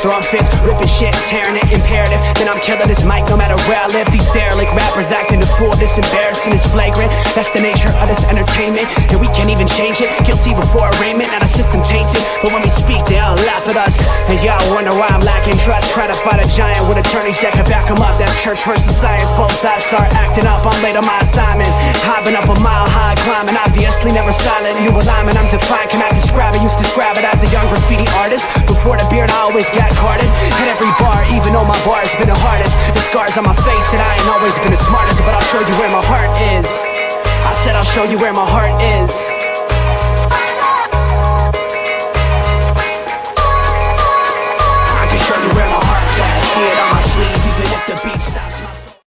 throwing fits, ripping shit, tearing it, imperative. Then I'm killing this mic no matter where I live. These derelict rappers acting a fool, this embarrassing is flagrant. That's the nature of this entertainment, and we can't even change it. Guilty before arraignment, now the system tainted. But when we speak, they all laugh at us, and y'all wonder why I'm lacking trust. Try to fight a giant with attorneys that can back them up. That's church versus science, both sides start acting up. I'm late on my assignment, hopping up a mile high, climbing, obviously never silent. New alignment, I'm defiant, cannot describe it. Used to describe it as a young graffiti artist. Before the beard, I always got carded. At every bar, even though my bar has been the hardest. The scars on my face, and I ain't always been the smartest. But I'll show you where my heart is. I said I'll show you where my heart is. I can show you where my heart's at. See it on my sleeves, even if the beat stops my soul.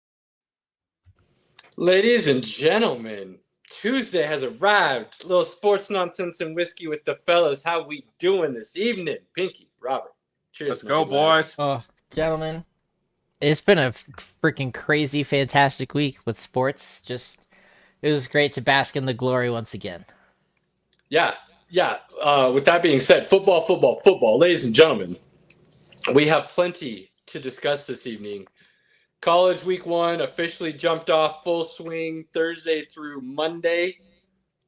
Ladies and gentlemen, Tuesday has arrived. A little sports nonsense and whiskey with the fellas. How we doing this evening? Pinky, Robert. Cheers. Let's go, boys. Oh, gentlemen. It's been a freaking crazy, fantastic week with sports. It was great to bask in the glory once again. Yeah. With that being said, football. Ladies and gentlemen, we have plenty to discuss this evening. College week 1 officially jumped off full swing Thursday through Monday.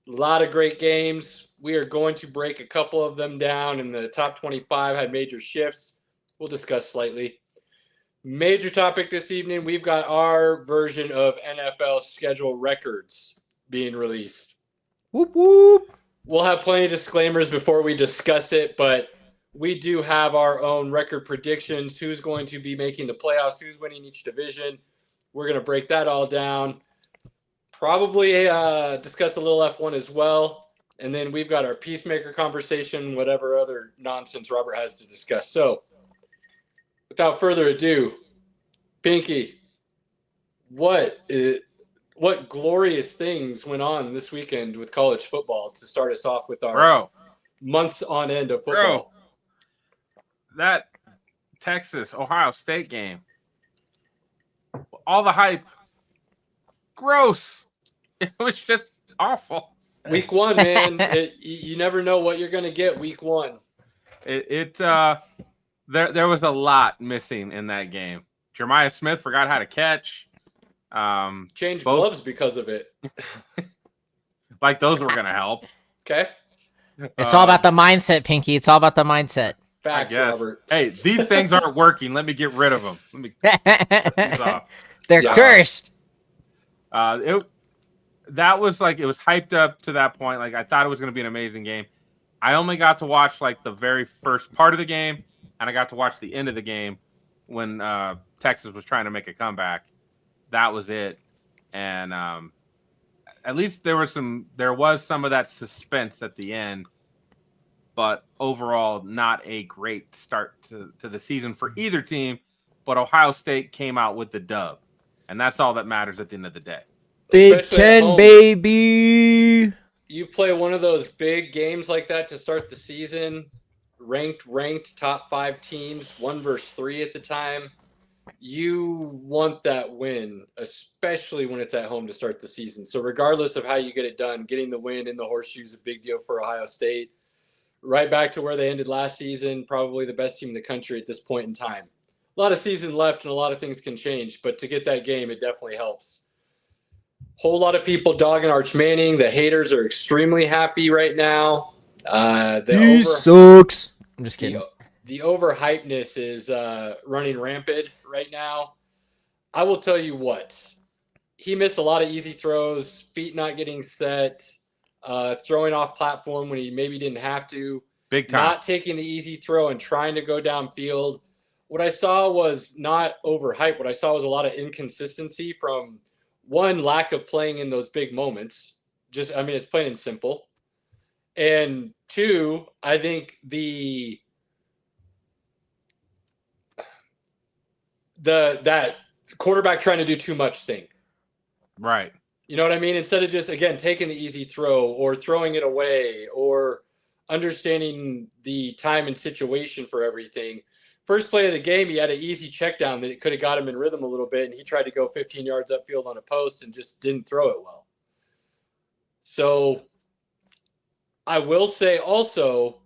A lot of great games. We are going to break a couple of them down, and the top 25 had major shifts. We'll discuss slightly. Major topic this evening, we've got our version of NFL schedule records being released. Whoop, whoop. We'll have plenty of disclaimers before we discuss it, but we do have our own record predictions. Who's going to be making the playoffs? Who's winning each division? We're going to break that all down. Probably discuss a little F1 as well. And then we've got our Peacemaker conversation, whatever other nonsense Robert has to discuss. So, without further ado, Pinky, what glorious things went on this weekend with college football to start us off with our months on end of football? That Texas-Ohio State game, all the hype, gross. It was just awful. Week 1, man. You never know what you're going to get week 1. There was a lot missing in that game. Jeremiah Smith forgot how to catch. Changed gloves because of it. Like those were going to help. Okay. It's all about the mindset, Pinky. It's all about the mindset. Facts, Robert. Hey, these things aren't working. Let me get rid of them. They're cursed. That was like, it was hyped up to that point. Like, I thought it was going to be an amazing game. I only got to watch like the very first part of the game, and I got to watch the end of the game when Texas was trying to make a comeback. That was it. And at least there was some of that suspense at the end, but overall not a great start to the season for either team. But Ohio State came out with the dub, and that's all that matters at the end of the day. Big Ten, baby. You play one of those big games like that to start the season, ranked top 5 teams, 1 versus 3 at the time. You want that win, especially when it's at home to start the season. So regardless of how you get it done, getting the win in the horseshoe is a big deal for Ohio State. Right back to where they ended last season, probably the best team in the country at this point in time. A lot of season left and a lot of things can change, but to get that game, it definitely helps. Whole lot of people dogging Arch Manning. The haters are extremely happy right now. He sucks. I'm just kidding. The overhypeness is running rampant right now. I will tell you what. He missed a lot of easy throws, feet not getting set, throwing off platform when he maybe didn't have to. Big time. Not taking the easy throw and trying to go downfield. What I saw was not overhype. What I saw was a lot of inconsistency from, one, lack of playing in those big moments. It's plain and simple. And 2, I think that quarterback trying to do too much thing. Right. You know what I mean? Instead of just, again, taking the easy throw or throwing it away or understanding the time and situation for everything. First play of the game, he had an easy check down that could have got him in rhythm a little bit, and he tried to go 15 yards upfield on a post and just didn't throw it well. So I will say also,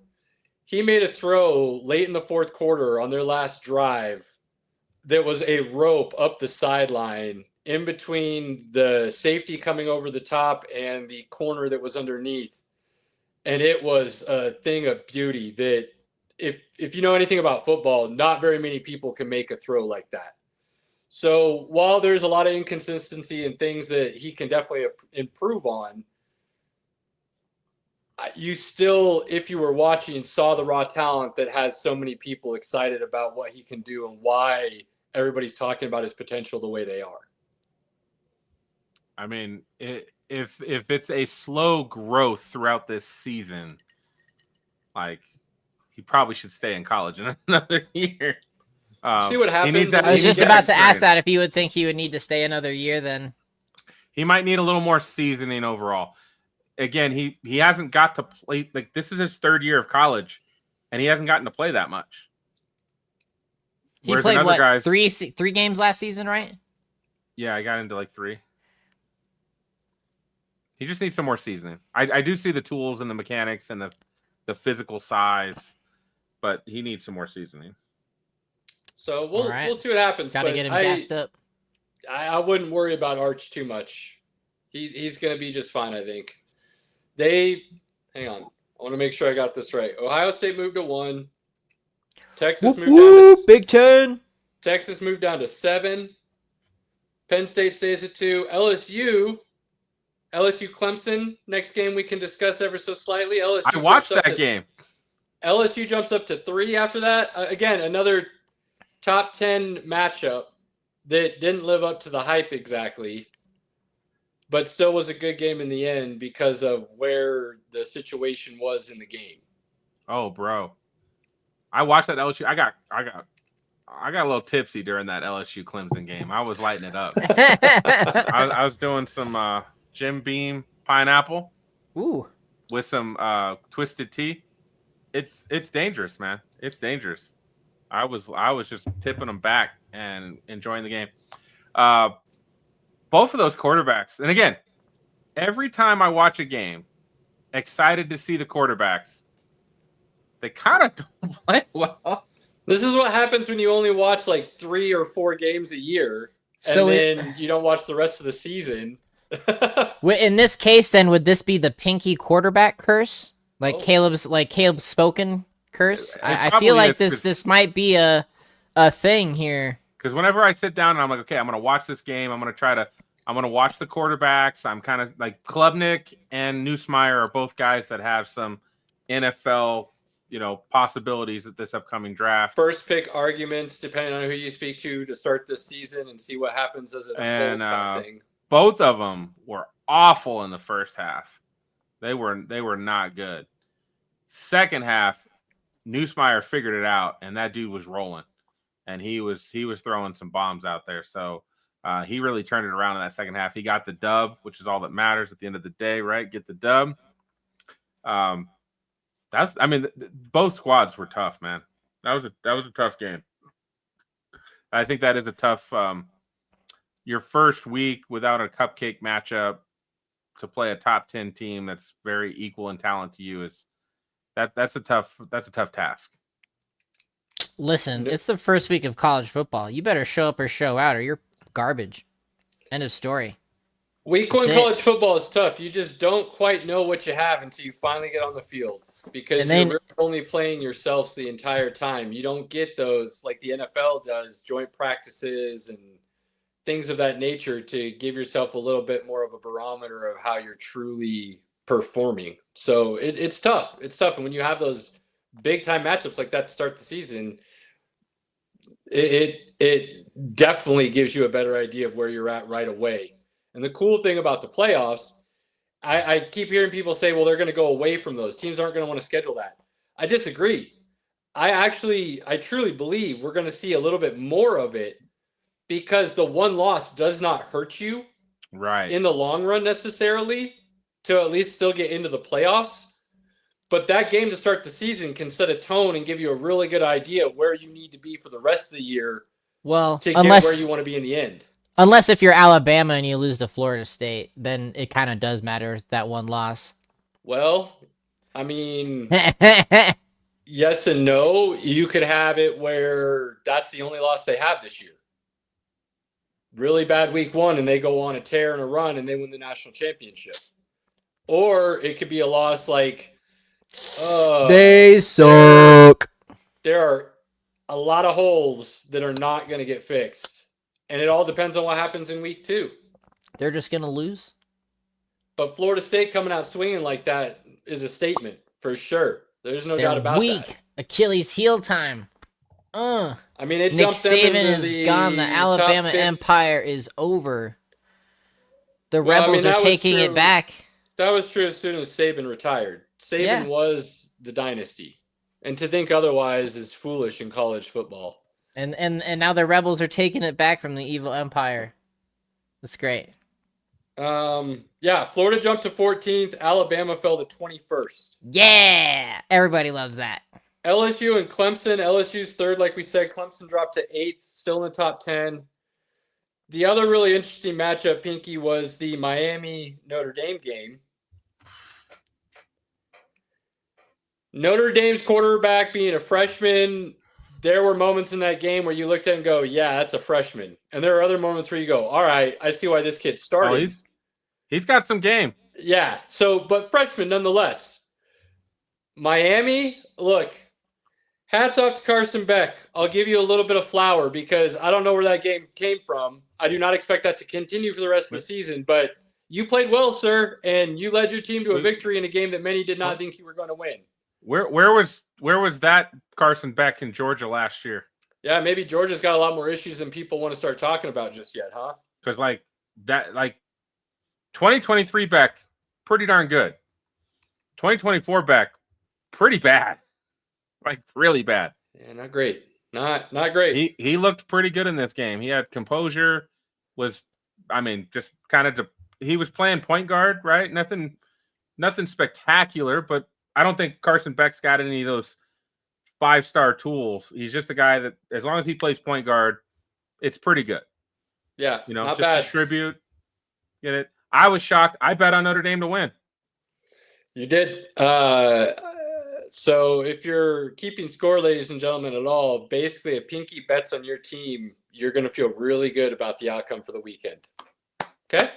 He made a throw late in the fourth quarter on their last drive that was a rope up the sideline in between the safety coming over the top and the corner that was underneath. And it was a thing of beauty that if you know anything about football, not very many people can make a throw like that. So while there's a lot of inconsistency and things that he can definitely improve on, you still, if you were watching, saw the raw talent that has so many people excited about what he can do and why everybody's talking about his potential the way they are. I mean, if it's a slow growth throughout this season, like, he probably should stay in college in another year. See what happens. I was just about to ask that if you would think he would need to stay another year. Then he might need a little more seasoning overall. Again, he hasn't got to play, like, this is his third year of college, and he hasn't gotten to play that much. He played what, three games last season, right? Yeah, I got into like 3. He just needs some more seasoning. I do see the tools and the mechanics and the physical size, but he needs some more seasoning. So we'll see what happens. Gotta get him gassed up. I wouldn't worry about Arch too much. He's going to be just fine, I think. Hang on. I want to make sure I got this right. Ohio State moved to 1. Texas moved down to Big Ten. Texas moved down to 7. Penn State stays at 2. LSU Clemson. Next game we can discuss ever so slightly. I watched that game. LSU jumps up to 3 after that. Again, another top 10 matchup that didn't live up to the hype exactly, but still was a good game in the end because of where the situation was in the game. Oh, bro. I watched that LSU. I got a little tipsy during that LSU Clemson game. I was lighting it up. I was doing some Jim Beam pineapple. Ooh. With some twisted tea. It's dangerous, man. It's dangerous. I was just tipping them back and enjoying the game. Both of those quarterbacks, and again, every time I watch a game, excited to see the quarterbacks, they kind of don't play well. This is what happens when you only watch like 3 or 4 games a year, and then you don't watch the rest of the season. In this case, then, would this be the pinky quarterback curse? Like Caleb's spoken curse? I feel like this might be a thing here. Because whenever I sit down and I'm like, okay, I'm going to watch this game. I'm going to watch the quarterbacks. I'm kind of like Klubnik and Nussmeier are both guys that have some NFL, possibilities at this upcoming draft. First pick arguments, depending on who you speak to start this season and see what happens as it unfolds kind of thing. Both of them were awful in the first half. They were not good. Second half, Nussmeier figured it out, and that dude was rolling. And he was throwing some bombs out there. So he really turned it around in that second half. He got the dub, which is all that matters at the end of the day, right? Get the dub. Both squads were tough, man. That was a tough game. I think that is a tough. Your first week without a cupcake matchup to play a top 10 team that's very equal in talent to you that's a tough task. Listen, it's the first week of college football. You better show up or show out, or you're garbage. End of story. Week 1 college football is tough. You just don't quite know what you have until you finally get on the field because you're really only playing yourselves the entire time. You don't get those like the NFL does, joint practices and things of that nature to give yourself a little bit more of a barometer of how you're truly performing. So it's tough. It's tough. And when you have those big time matchups like that to start the season, it definitely gives you a better idea of where you're at right away. And the cool thing about the playoffs, I keep hearing people say, well, they're going to go away from those. Teams aren't going to want to schedule that. I disagree. I truly believe we're going to see a little bit more of it because the one loss does not hurt you right in the long run necessarily to at least still get into the playoffs. But that game to start the season can set a tone and give you a really good idea of where you need to be for the rest of the year to get where you want to be in the end. Unless if you're Alabama and you lose to Florida State, then it kind of does matter, that one loss. Well, I mean, yes and no. You could have it where that's the only loss they have this year. Really bad week 1, and they go on a tear and a run, and they win the national championship. Or it could be a loss like they suck. There are a lot of holes that are not going to get fixed, and it all depends on what happens in week 2. They're just going to lose. But Florida State coming out swinging like that is a statement for sure. There's no doubt about that. Achilles heel time. I mean, it Nick jumped them Saban into is gone. The Alabama empire is over. The Rebels are taking it back. That was true as soon as Saban retired. Saban was the dynasty. And to think otherwise is foolish in college football. And now the Rebels are taking it back from the evil empire. That's great. Yeah, Florida jumped to 14th. Alabama fell to 21st. Yeah, everybody loves that. LSU and Clemson. LSU's third, like we said. Clemson dropped to 8th, still in the top 10. The other really interesting matchup, Pinky, was the Miami-Notre Dame game. Notre Dame's quarterback being a freshman, there were moments in that game where you looked at it and go, yeah, that's a freshman. And there are other moments where you go, all right, I see why this kid started. Oh, he's got some game. Yeah, but freshman nonetheless. Miami, look, hats off to Carson Beck. I'll give you a little bit of flour because I don't know where that game came from. I do not expect that to continue for the rest of the season, but you played well, sir, and you led your team to a victory in a game that many did not think you were going to win. Where was that Carson Beck in Georgia last year? Yeah, maybe Georgia's got a lot more issues than people want to start talking about just yet, huh? Because 2023 Beck, pretty darn good. 2024 Beck, pretty bad. Really bad. Yeah, not great. Not great. He looked pretty good in this game. He had composure. He was playing point guard, right? Nothing spectacular, but I don't think Carson Beck's got any of those 5-star tools. He's just a guy that, as long as he plays point guard, it's pretty good. Yeah, not bad. Distribute. Get it? I was shocked. I bet on Notre Dame to win. You did. So if you're keeping score, ladies and gentlemen, at all, basically a Pinky bets on your team, you're going to feel really good about the outcome for the weekend. Okay?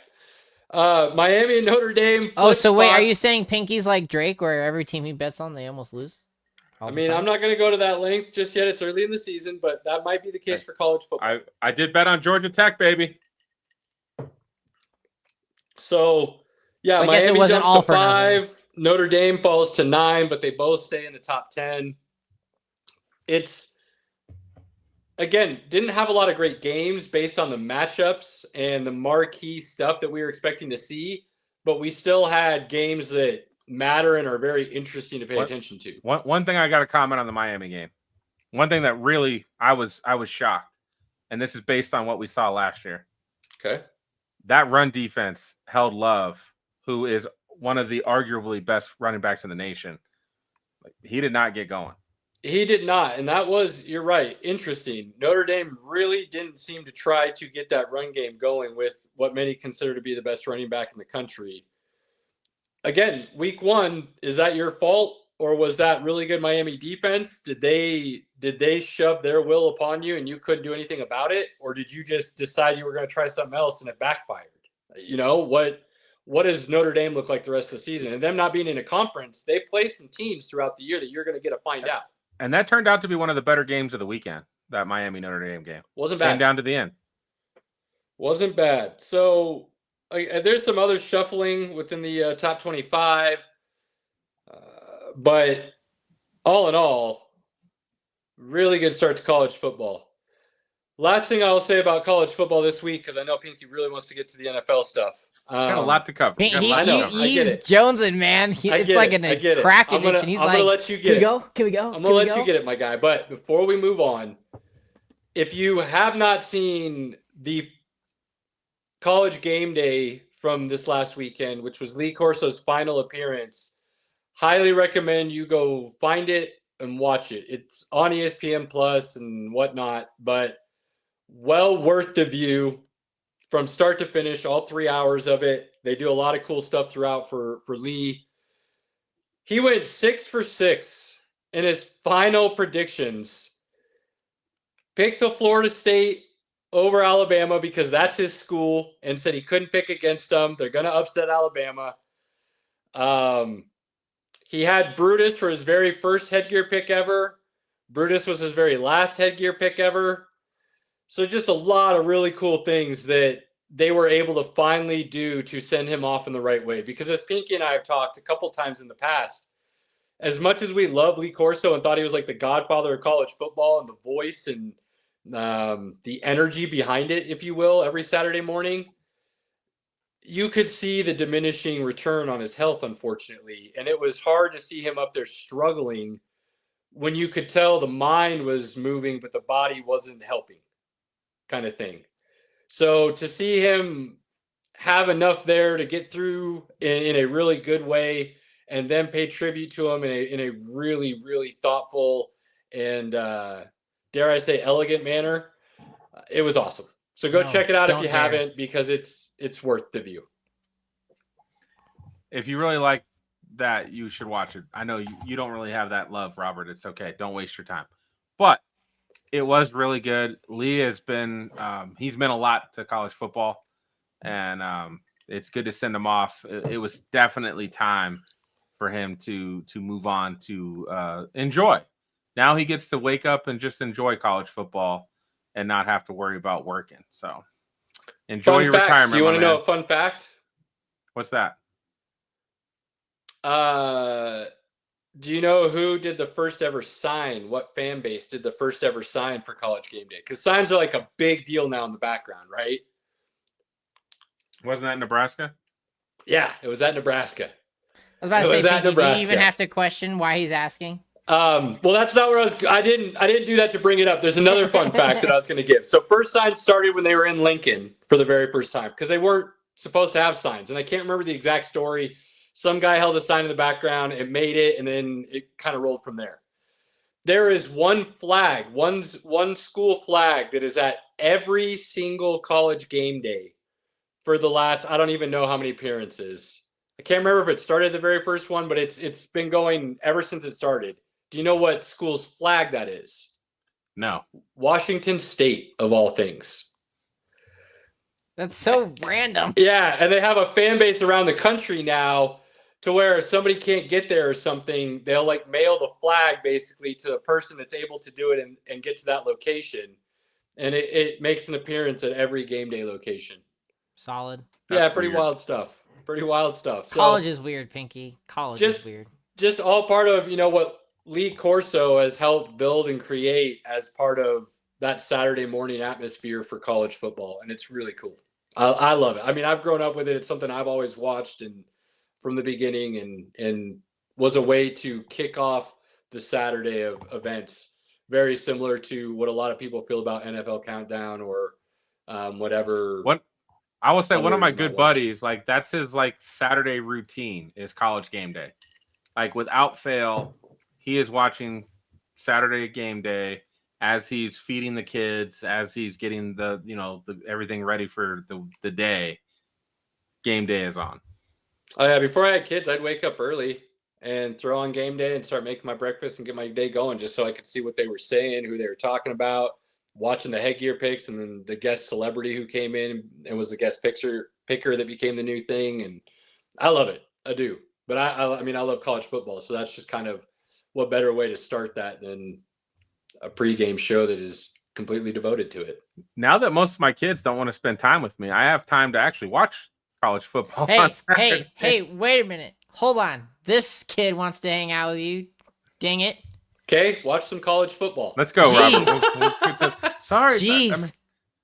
Miami and Notre Dame. Oh, so wait, are you saying Pinky's like Drake, where every team he bets on, they almost lose? I'm not going to go to that length just yet. It's early in the season, but that might be the case for college football. I did bet on Georgia Tech, baby. So Miami jumps to 5. Notre Dame falls to 9, but they both stay in the top 10. It's, again, didn't have a lot of great games based on the matchups and the marquee stuff that we were expecting to see, but we still had games that matter and are very interesting to pay attention to. One thing I got to comment on the Miami game. One thing that really I was shocked, and this is based on what we saw last year. Okay. That run defense held Love, who is one of the arguably best running backs in the nation. He did not get going. He did not, and that was, you're right, interesting. Notre Dame really didn't seem to try to get that run game going with what many consider to be the best running back in the country. Again, week 1, is that your fault, or was that really good Miami defense? Did they shove their will upon you and you couldn't do anything about it, or did you just decide you were going to try something else and it backfired? What does Notre Dame look like the rest of the season? And them not being in a conference, they play some teams throughout the year that you're going to get to find out. And that turned out to be one of the better games of the weekend, that Miami-Notre Dame game. Wasn't bad. Came down to the end. Wasn't bad. So there's some other shuffling within the top 25. But all in all, really good start to college football. Last thing I will say about college football this week, because I know Pinky really wants to get to the NFL stuff. Got a lot to cover. He's jonesing, man. It's like a crack addiction. He's I'm gonna let you get it. Can we go? I'm gonna let you get it, my guy. But before we move on, if you have not seen the college game day from this last weekend, which was Lee Corso's final appearance, highly recommend you go find it and watch it. It's on ESPN Plus and whatnot, but well worth the view. From start to finish, all 3 hours of it. They do a lot of cool stuff throughout for Lee. He went 6 for 6 in his final predictions, picked the Florida State over Alabama because that's his school, and said he couldn't pick against them. They're going to upset Alabama. He had Brutus for his very first headgear pick ever. Brutus was his very last headgear pick ever. So just a lot of really cool things that they were able to finally do to send him off in the right way. Because as Pinky and I have talked a couple times in the past, as much as we love Lee Corso and thought he was like the godfather of college football and the voice and the energy behind it, if you will, every Saturday morning, you could see the diminishing return on his health, unfortunately. And it was hard to see him up there struggling when you could tell the mind was moving, but the body wasn't helping, kind of thing. So to see him have enough there to get through in a really good way, and then pay tribute to him in a really, really thoughtful and, dare I say, elegant manner, it was awesome. So go check it out if you haven't, because it's worth the view. If you really like that, you should watch it. I know you don't really have that love, Robert. It's okay. Don't waste your time. But it was really good. Lee has been he's meant a lot to college football, and it's good to send him off. It was definitely time for him to move on to enjoy. Now he gets to wake up and just enjoy college football and not have to worry about working. So enjoy your retirement. Do you want to know a fun fact? What's that? Do you know who did the first ever sign? What fan base did the first ever sign for College Game Day? Because signs are like a big deal now in the background, right? Wasn't that Nebraska? Yeah, it was at Nebraska. I was about to say, do you even have to question why he's asking? Well, that's not where I didn't do that to bring it up. There's another fun fact that I was going to give. So first signs started when they were in Lincoln for the very first time, because they weren't supposed to have signs. And I can't remember the exact story. Some guy held a sign in the background and made it, and then it kind of rolled from there. There is one flag, one school flag that is at every single College Game Day for the last, I don't even know how many appearances. I can't remember if it started the very first one, but it's been going ever since it started. Do you know what school's flag that is? No. Washington State, of all things. That's so random. Yeah, and they have a fan base around the country now to where if somebody can't get there or something, they'll like mail the flag basically to the person that's able to do it and get to that location. And it makes an appearance at every game day location. Solid. That's pretty weird. Wild stuff. Pretty wild stuff. So, college is weird, Pinky. College is weird. Just all part of, what Lee Corso has helped build and create as part of that Saturday morning atmosphere for college football. And it's really cool. I love it. I mean, I've grown up with it. It's something I've always watched and from the beginning and was a way to kick off the Saturday of events. Very similar to what a lot of people feel about NFL Countdown or whatever. What I will say, one of my good buddies, like that's his like Saturday routine is College Game Day. Like without fail, he is watching Saturday Game Day as he's feeding the kids, as he's getting the everything ready for the day. Game Day is on. Oh yeah, before I had kids, I'd wake up early and throw on Game Day and start making my breakfast and get my day going, just so I could see what they were saying, who they were talking about, watching the headgear picks, and then the guest celebrity who came in and was the guest picker that became the new thing. And I love it. I do. But I mean, I love college football, so that's just kind of what better way to start that than a pregame show that is completely devoted to it. Now that most of my kids don't want to spend time with me, I have time to actually watch college football. Hey, wait a minute. Hold on. This kid wants to hang out with you. Dang it. Okay, watch some college football. Let's go, Robert. Sorry. Jeez.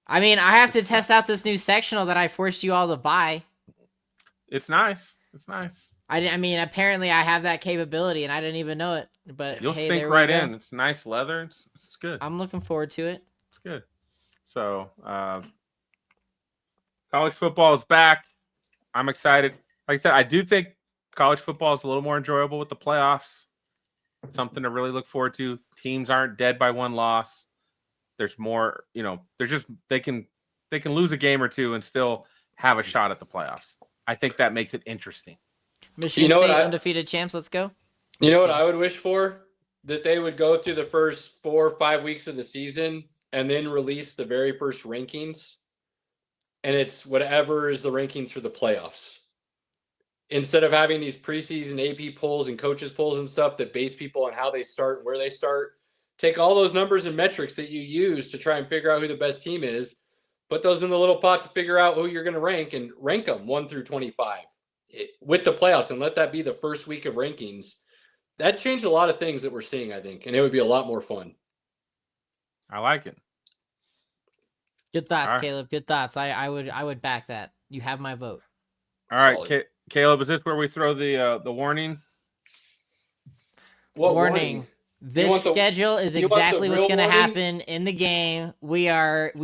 I mean, I have to test out this new sectional that I forced you all to buy. It's nice. I mean, apparently I have that capability, and I didn't even know it. But you'll sink right in. It's nice leather. It's good. I'm looking forward to it. It's good. So, college football is back. I'm excited. Like I said, I do think college football is a little more enjoyable with the playoffs. Something to really look forward to. Teams aren't dead by one loss. There's more, they can lose a game or two and still have a shot at the playoffs. I think that makes it interesting. Michigan State undefeated champs. Let's go. You know what I would wish for? that they would go through the first 4 or 5 weeks of the season and then release the very first rankings. And it's whatever is the rankings for the playoffs. Instead of having these preseason AP polls and coaches polls and stuff that base people on how they start and where they start, take all those numbers and metrics that you use to try and figure out who the best team is, put those in the little pot to figure out who you're going to rank and rank them 1 through 25 with the playoffs and let that be the first week of rankings. That changed a lot of things that we're seeing, I think, and it would be a lot more fun. I like it. Good thoughts, Caleb. Good thoughts. I would back that. You have my vote. All right, Caleb, is this where we throw the warning? What warning? This schedule is exactly what's going to happen in the game. We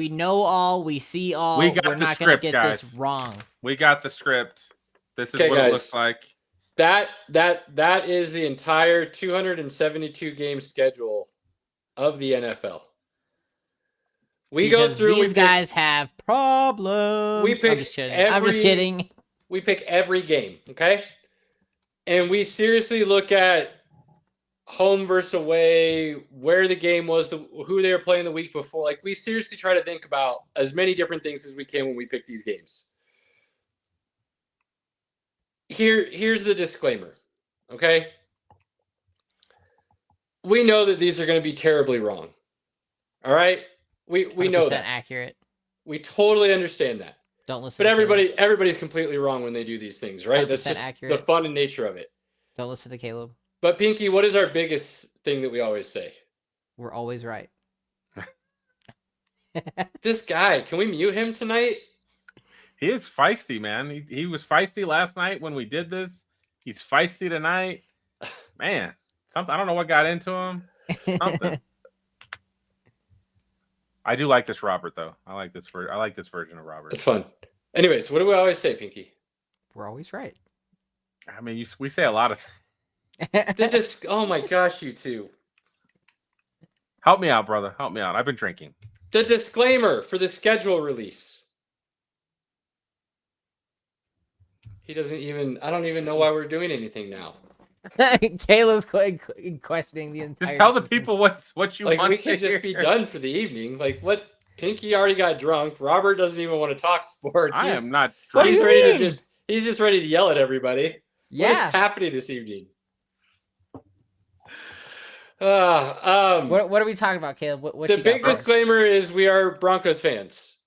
know all. We see all. We're not going to get this wrong. We got the script. This is what it looks like. That is the entire 272 game schedule of the NFL. We go through. These guys have problems. We pick. I'm just kidding. We pick every game, okay? And we seriously look at home versus away, where the game was, who they were playing the week before. Like, we seriously try to think about as many different things as we can when we pick these games. Here's the disclaimer, okay? We know that these are going to be terribly wrong. All right? We know that. Accurate. We totally understand that. Don't listen. But everybody's completely wrong when they do these things, right? That's just accurate. The fun and nature of it. Don't listen to Caleb. But Pinky, what is our biggest thing that we always say? We're always right. This guy, can we mute him tonight? He is feisty, man. He was feisty last night when we did this. He's feisty tonight. Man, something. I don't know what got into him. Something. I do like this Robert, though. I like this version of Robert. It's fun. Anyways, what do we always say, Pinky? We're always right. I mean, we say a lot of things. Oh my gosh, you two. Help me out, brother. Help me out. I've been drinking. The disclaimer for the schedule release. I don't even know why we're doing anything now. Caleb's questioning the entire. Just tell the people what you want. Like, we can just be done for the evening. Like, what? Pinky already got drunk. Robert doesn't even want to talk sports. I am not drunk. He's just ready to yell at everybody. Yeah. What is happening this evening? What are we talking about, Caleb? What the big disclaimer is we are Broncos fans.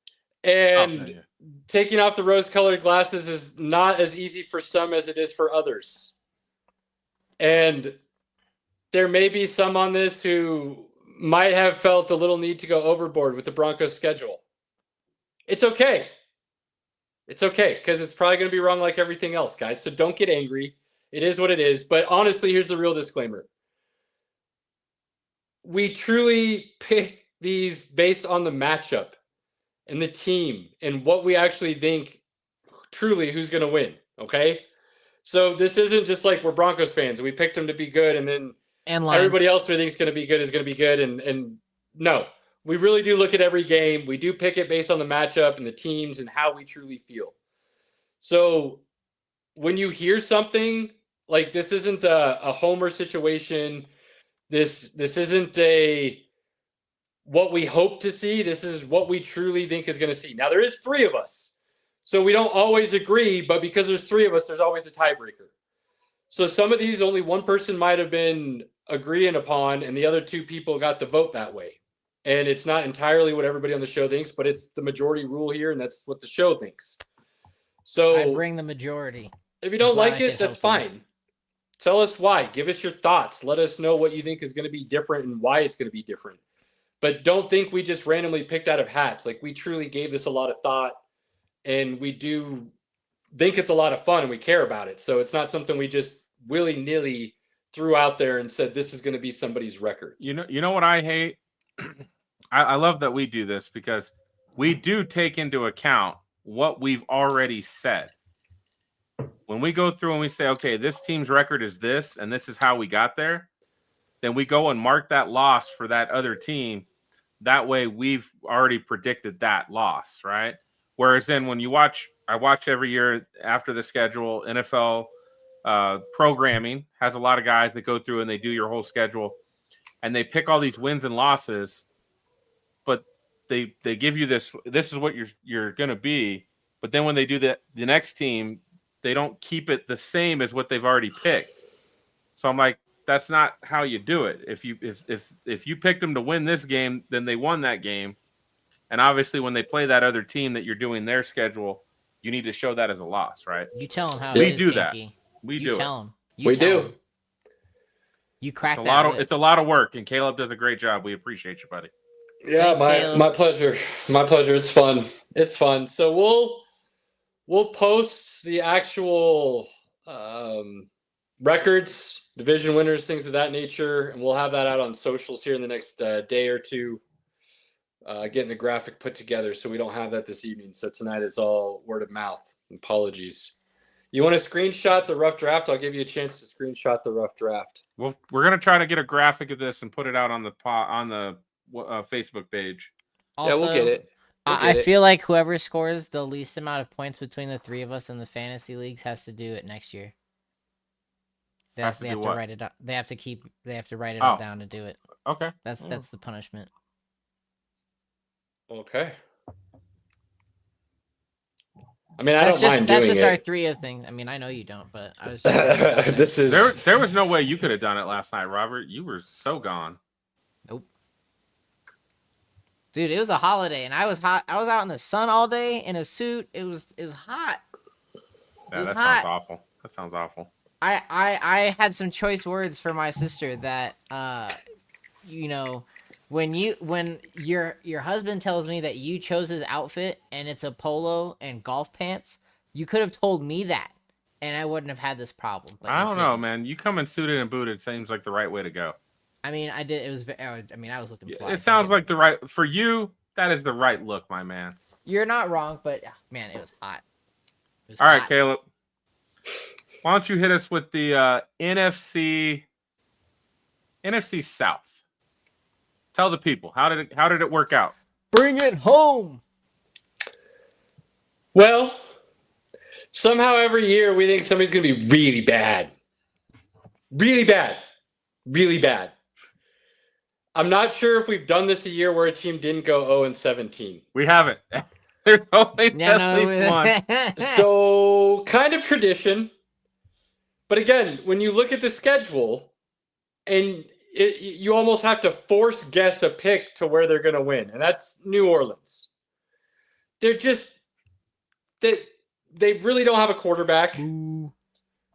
And taking off the rose-colored glasses is not as easy for some as it is for others. And there may be some on this who might have felt a little need to go overboard with the Broncos schedule. It's okay. It's okay, because it's probably going to be wrong like everything else, guys. So don't get angry. It is what it is. But honestly, here's the real disclaimer. We truly pick these based on the matchup and the team and what we actually think truly who's going to win, okay? So this isn't just like we're Broncos fans. We picked them to be good, and then everybody else we think is going to be good is going to be good. And no, we really do look at every game. We do pick it based on the matchup and the teams and how we truly feel. So when you hear something like this isn't a homer situation, this isn't what we hope to see. This is what we truly think is going to see. Now, there is 3 of us. So we don't always agree, but because there's 3 of us, there's always a tiebreaker. So some of these, only one person might have been agreeing upon, and the other 2 people got the vote that way. And it's not entirely what everybody on the show thinks, but it's the majority rule here, and that's what the show thinks. So I bring the majority. If you don't like it, that's fine. Tell us why. Give us your thoughts. Let us know what you think is going to be different and why it's going to be different. But don't think we just randomly picked out of hats. Like, we truly gave this a lot of thought. And we do think it's a lot of fun and we care about it. So it's not something we just willy-nilly threw out there and said, this is going to be somebody's record. You know what I hate? I love that we do this because we do take into account what we've already said. When we go through and we say, okay, this team's record is this, and this is how we got there, then we go and mark that loss for that other team. That way we've already predicted that loss, right? Whereas then when I watch every year after the schedule, NFL programming has a lot of guys that go through and they do your whole schedule. and they pick all these wins and losses, but they give you this is what you're going to be. But then when they do the next team, they don't keep it the same as what they've already picked. So I'm like, that's not how you do it. If you picked them to win this game, then they won that game. And obviously when they play that other team that you're doing their schedule, you need to show that as a loss, right? You tell them how we it is, do Pinky. that. We you do tell it. them. We tell do. them. You crack it's that whip. It's a lot of work, and Caleb does a great job. We appreciate you, buddy. Yeah, Thanks, my pleasure. My pleasure. It's fun. It's fun. So we'll post the actual records, division winners, things of that nature, and we'll have that out on socials here in the next day or two. Getting the graphic put together, so we don't have that this evening. So tonight is all word of mouth. Apologies. You want to screenshot the rough draft? I'll give you a chance to screenshot the rough draft. Well, we're gonna try to get a graphic of this and put it out on the Facebook page. Also, yeah, we'll get it. I feel like whoever scores the least amount of points between the three of us in the fantasy leagues has to do it next year. They have to write it up. They have to write it all down to do it. Okay. That's the punishment. Okay. I mean, I don't mind doing it. That's just our 3-0 thing. I mean, I know you don't, but I was just there was no way you could have done it last night, Robert. You were so gone. Nope. Dude, it was a holiday, and I was hot. I was out in the sun all day in a suit. It was hot. Yeah, that sounds awful. That sounds awful. I had some choice words for my sister that when your husband tells me that you chose his outfit and it's a polo and golf pants, you could have told me that, and I wouldn't have had this problem. But I don't know, man. You come in suited and booted seems like the right way to go. I mean, I did. It was. I mean, I was looking fly. It sounds like the right for you. That is the right look, my man. You're not wrong, but man, it was hot. All right, Caleb. Why don't you hit us with the NFC South? Tell the people how did it work out? Bring it home. Well, somehow every year we think somebody's going to be really bad. Really bad. Really bad. I'm not sure if we've done this a year where a team didn't go 0-17. We haven't. There's always at least one. So, kind of tradition. But again, when you look at the schedule, and you almost have to force guess a pick to where they're going to win, and that's New Orleans. They're just they really don't have a quarterback. Ooh.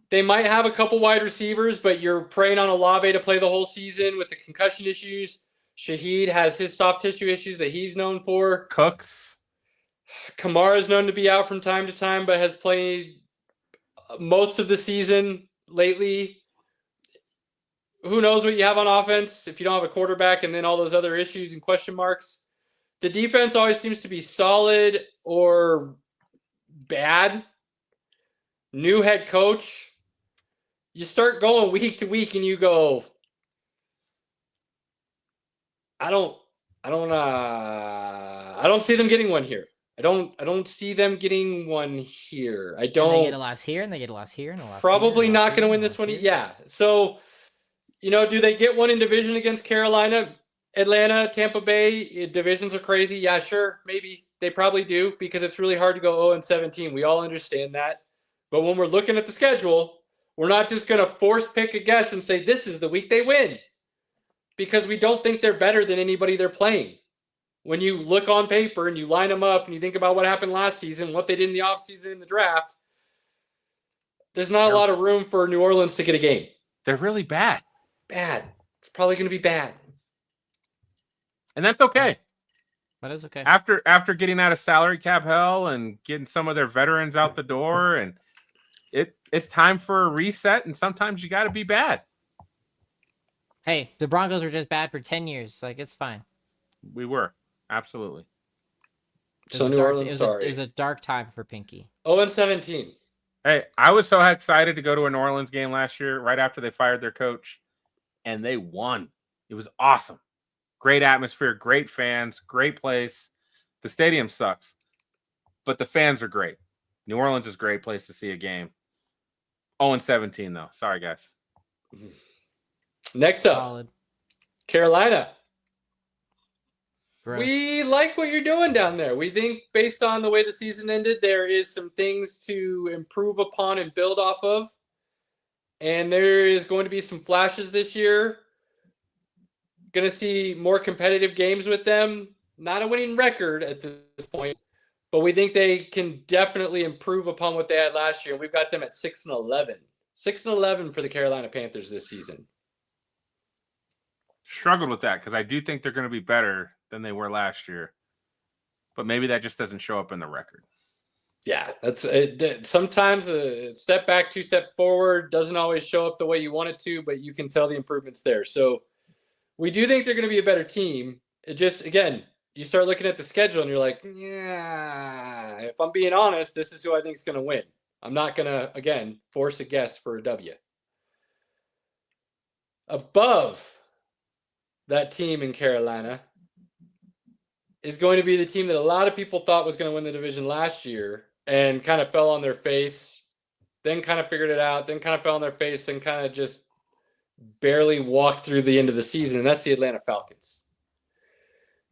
They might have a couple wide receivers, but you're preying on Olave to play the whole season with the concussion issues. Shaheed has his soft tissue issues that he's known for. Cooks. Kamara is known to be out from time to time, but has played most of the season lately. Who knows what you have on offense if you don't have a quarterback and then all those other issues and question marks. The defense always seems to be solid or bad. New head coach. You start going week to week and you go, I don't see them getting one here. I don't see them getting one here. I don't. And they get a loss here, and they get a loss here, and a loss. Probably not going to win this one. Yeah. So, do they get one in division against Carolina, Atlanta, Tampa Bay? Divisions are crazy. Yeah, sure, maybe they probably do because it's really hard to go 0-17. We all understand that. But when we're looking at the schedule, we're not just going to force pick a guess and say this is the week they win because we don't think they're better than anybody they're playing. When you look on paper and you line them up and you think about what happened last season, what they did in the offseason in the draft, there's not a lot of room for New Orleans to get a game. They're really bad. Bad. It's probably going to be bad. And that's okay. That is okay. After getting out of salary cap hell and getting some of their veterans out the door, and it's time for a reset, and sometimes you got to be bad. Hey, the Broncos were just bad for 10 years. Like, it's fine. We were. Absolutely. So New Orleans, sorry. It was a dark time for Pinky. 0-17. Hey, I was so excited to go to a New Orleans game last year, right after they fired their coach, and they won. It was awesome. Great atmosphere, great fans, great place. The stadium sucks, but the fans are great. New Orleans is a great place to see a game. 0-17, though. Sorry, guys. Next up, Solid. Carolina. Gross. We like what you're doing down there. We think based on the way the season ended, there is some things to improve upon and build off of. And there is going to be some flashes this year. Going to see more competitive games with them. Not a winning record at this point, but we think they can definitely improve upon what they had last year. We've got them at 6-11. 6-11 for the Carolina Panthers this season. Struggled with that because I do think they're going to be better than they were last year, but maybe that just doesn't show up in the record. Yeah, that's it. Sometimes a step back, 2 step forward doesn't always show up the way you want it to, but you can tell the improvements there. So we do think they're going to be a better team. It just, again, you start looking at the schedule and you're like, yeah, if I'm being honest, this is who I think is going to win. I'm not going to, again, force a guess for a W. Above that team in Carolina is going to be the team that a lot of people thought was going to win the division last year and kind of fell on their face, then kind of figured it out, then kind of fell on their face and kind of just barely walked through the end of the season. And that's the Atlanta Falcons.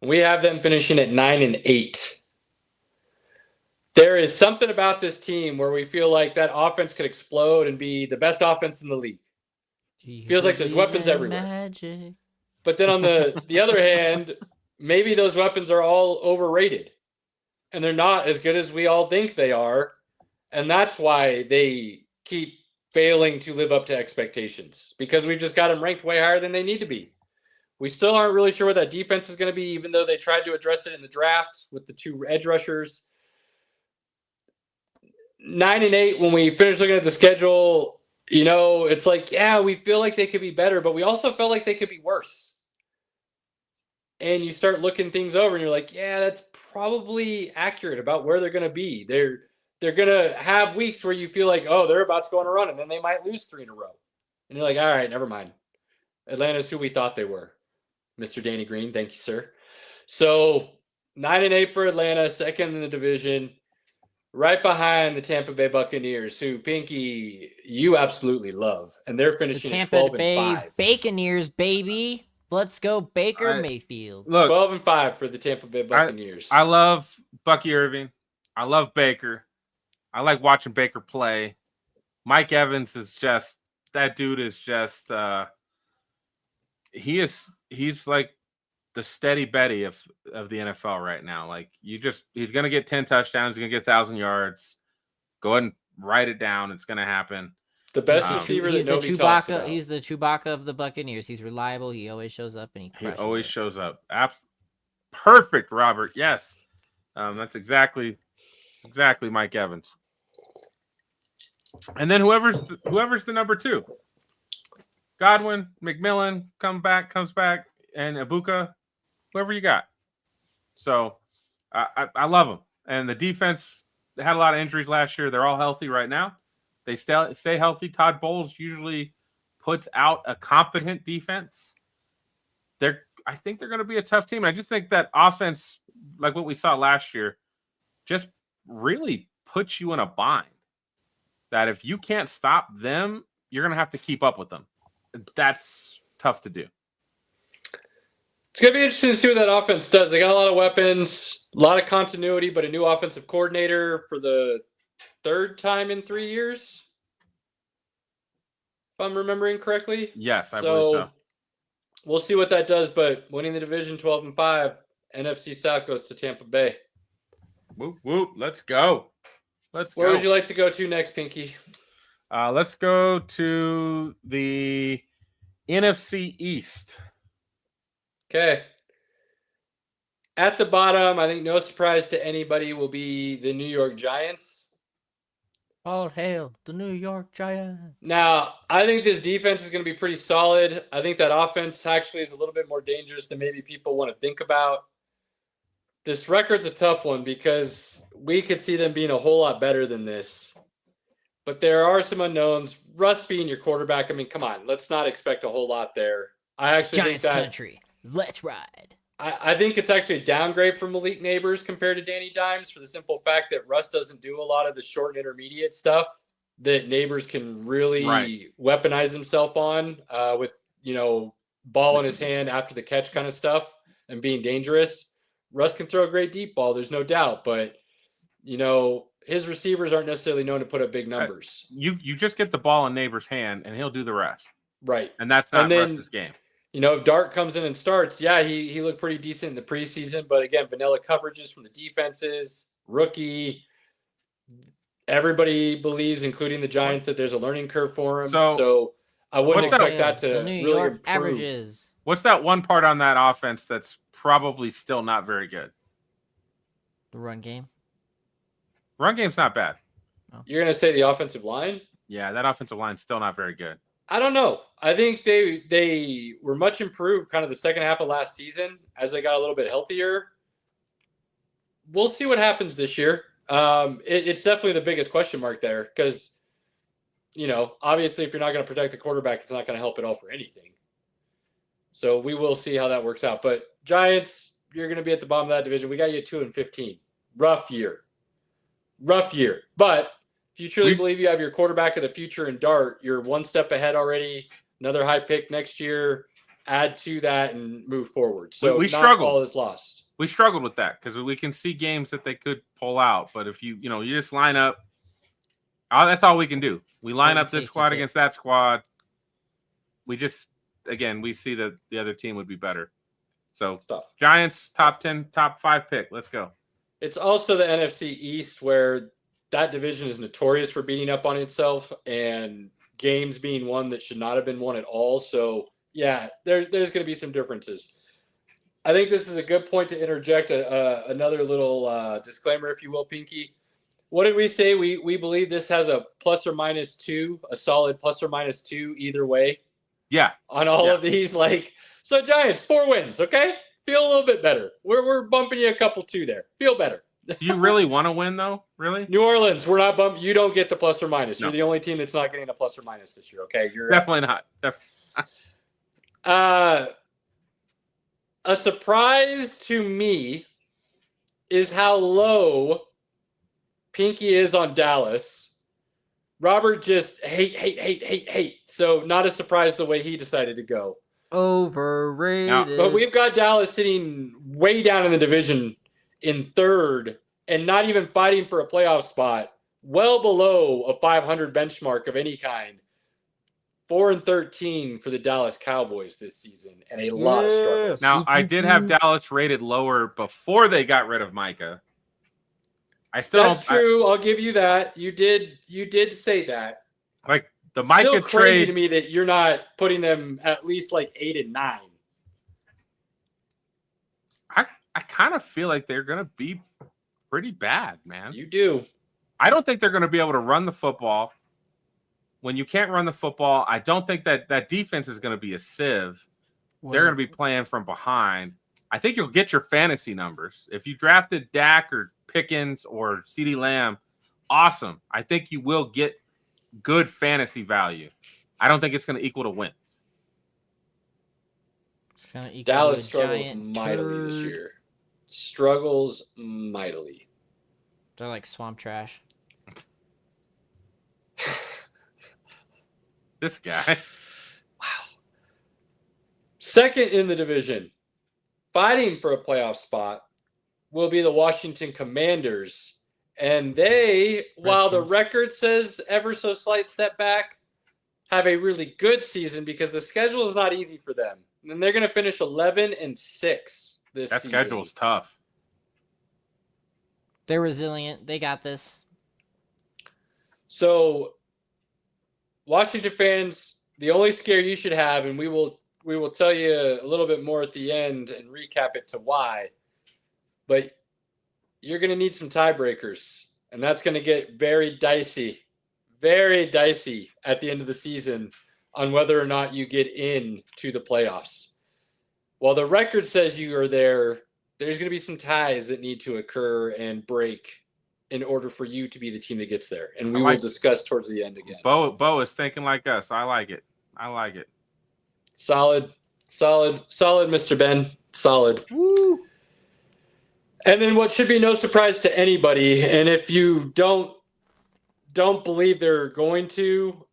We have them finishing at 9-8. There is something about this team where we feel like that offense could explode and be the best offense in the league. Feels like there's weapons everywhere. Magic. But then on the other hand, maybe those weapons are all overrated and they're not as good as we all think they are. And that's why they keep failing to live up to expectations, because we've just got them ranked way higher than they need to be. We still aren't really sure what that defense is going to be, even though they tried to address it in the draft with the 2 edge rushers. 9-8, when we finish looking at the schedule, it's like, yeah, we feel like they could be better, but we also felt like they could be worse. And you start looking things over and you're like, yeah, that's probably accurate about where they're going to be. They're going to have weeks where you feel like, oh, they're about to go on a run, and then they might lose 3 in a row. And you're like, all right, never mind. Atlanta's who we thought they were. Mr. Danny Green, thank you, sir. So 9-8 for Atlanta, second in the division, right behind the Tampa Bay Buccaneers, who, Pinky, you absolutely love. And they're finishing at 12-5. Tampa Bay Buccaneers, baby. Let's go Baker Mayfield. Look, 12-5 for the Tampa Bay Buccaneers. I love Bucky Irving. I love Baker. I like watching Baker play. Mike Evans is just, that dude is just, he's like the steady Betty of the NFL right now. Like, he's going to get 10 touchdowns. He's going to get 1,000 yards. Go ahead and write it down. It's going to happen. The best receiver that nobody talks about. He's the Chewbacca of the Buccaneers. He's reliable. He always shows up and he crushes. He always shows up. Perfect, Robert. Yes. That's exactly Mike Evans. And then whoever's the number 2. Godwin, McMillan comes back, and Ibuka, whoever you got. So I love them. And the defense, they had a lot of injuries last year. They're all healthy right now. They stay healthy. Todd Bowles usually puts out a competent defense. I think they're going to be a tough team. I just think that offense, like what we saw last year, just really puts you in a bind. That if you can't stop them, you're going to have to keep up with them. That's tough to do. It's going to be interesting to see what that offense does. They got a lot of weapons, a lot of continuity, but a new offensive coordinator for the 3rd time in 3 years, if I'm remembering correctly. Yes, I believe so. We'll see what that does, but winning the division 12-5, NFC South goes to Tampa Bay. Whoop, whoop. Let's go. Where would you like to go to next, Pinky? Let's go to the NFC East. Okay. At the bottom, I think no surprise to anybody, will be the New York Giants. All hail the New York Giants. Now, I think this defense is going to be pretty solid. I think that offense actually is a little bit more dangerous than maybe people want to think about. This record's a tough one because we could see them being a whole lot better than this. But there are some unknowns. Russ being your quarterback, I mean, come on. Let's not expect a whole lot there. I actually Giants think that country. Let's ride. I think it's actually a downgrade from Malik Neighbors compared to Danny Dimes, for the simple fact that Russ doesn't do a lot of the short and intermediate stuff that Neighbors can really weaponize himself on with, ball in his hand after the catch kind of stuff and being dangerous. Russ can throw a great deep ball, there's no doubt, but his receivers aren't necessarily known to put up big numbers. You just get the ball in Neighbor's hand and he'll do the rest. Right. And that's not Russ's game. If Dart comes in and starts, he looked pretty decent in the preseason, but again, vanilla coverages from the defenses, rookie. Everybody believes, including the Giants, that there's a learning curve for him. So I wouldn't expect that to New really York improve. averages. What's that one part on that offense that's probably still not very good? The run game. Run game's not bad. You're going to say the offensive line? Yeah, that offensive line's still not very good. I don't know. I think they were much improved kind of the second half of last season as they got a little bit healthier. We'll see what happens this year. It's definitely the biggest question mark there because, obviously if you're not going to protect the quarterback, it's not going to help at all for anything. So we will see how that works out. But Giants, you're going to be at the bottom of that division. We got you 2-15. Rough year. But if you truly believe you have your quarterback of the future in Dart, you're one step ahead already. Another high pick next year. Add to that and move forward. So we not struggled. all is lost. We struggled with that because we can see games that they could pull out. But if you just line up, that's all we can do. We line up this squad against that squad. We just, again, we see that the other team would be better. So Giants, top 10, top 5 pick. Let's go. It's also the NFC East where that division is notorious for beating up on itself and games being won that should not have been won at all. So, yeah, there's going to be some differences. I think this is a good point to interject another little disclaimer, if you will, Pinky. What did we say? We believe this has a +or-2, a solid +or-2 either way. Yeah. On all of these, so Giants 4 wins, okay? Feel a little bit better. We're bumping you a couple 2 there. Feel better. Do you really want to win though? Really? New Orleans, we're not bumping. You don't get the +or-. No. You're the only team that's not getting a +or- this year. Okay, you're definitely not. A surprise to me is how low Pinky is on Dallas. Robert just hate. So not a surprise the way he decided to go. Overrated. Now, but we've got Dallas sitting way down in the division in 3rd and not even fighting for a playoff spot, well below a 500 benchmark of any kind. 4-13 for the Dallas Cowboys this season and a lot of struggles. Now, I did have Dallas rated lower before they got rid of Micah. That's true. I'll give you that. You did say that. Like the Micah still crazy trade to me that you're not putting them at least 8 and 9. I kind of feel like they're going to be pretty bad, man. You do. I don't think they're going to be able to run the football. When you can't run the football, I don't think that defense is going to be a sieve. They're going to be playing from behind. I think you'll get your fantasy numbers. If you drafted Dak or Pickens or CeeDee Lamb, awesome. I think you will get good fantasy value. I don't think it's going to equal to wins. Dallas struggles mightily this year. Struggles mightily. They're like swamp trash. This guy. Wow. Second in the division, fighting for a playoff spot, will be the Washington Commanders. And they, while the record says ever so slight step back, have a really good season because the schedule is not easy for them. And they're going to finish 11-6 this season. That schedule is tough. They're resilient. They got this. So, Washington fans, the only scare you should have, and we will tell you a little bit more at the end and recap it to why, but you're going to need some tiebreakers, and that's going to get very dicey at the end of the season on whether or not you get into the playoffs. While the record says you are there, there's going to be some ties that need to occur and break in order for you to be the team that gets there. And we will discuss towards the end again. Bo is thinking like us. I like it. Solid, Mr. Ben. Solid. Woo. And then what should be no surprise to anybody, and if you don't believe they're going to,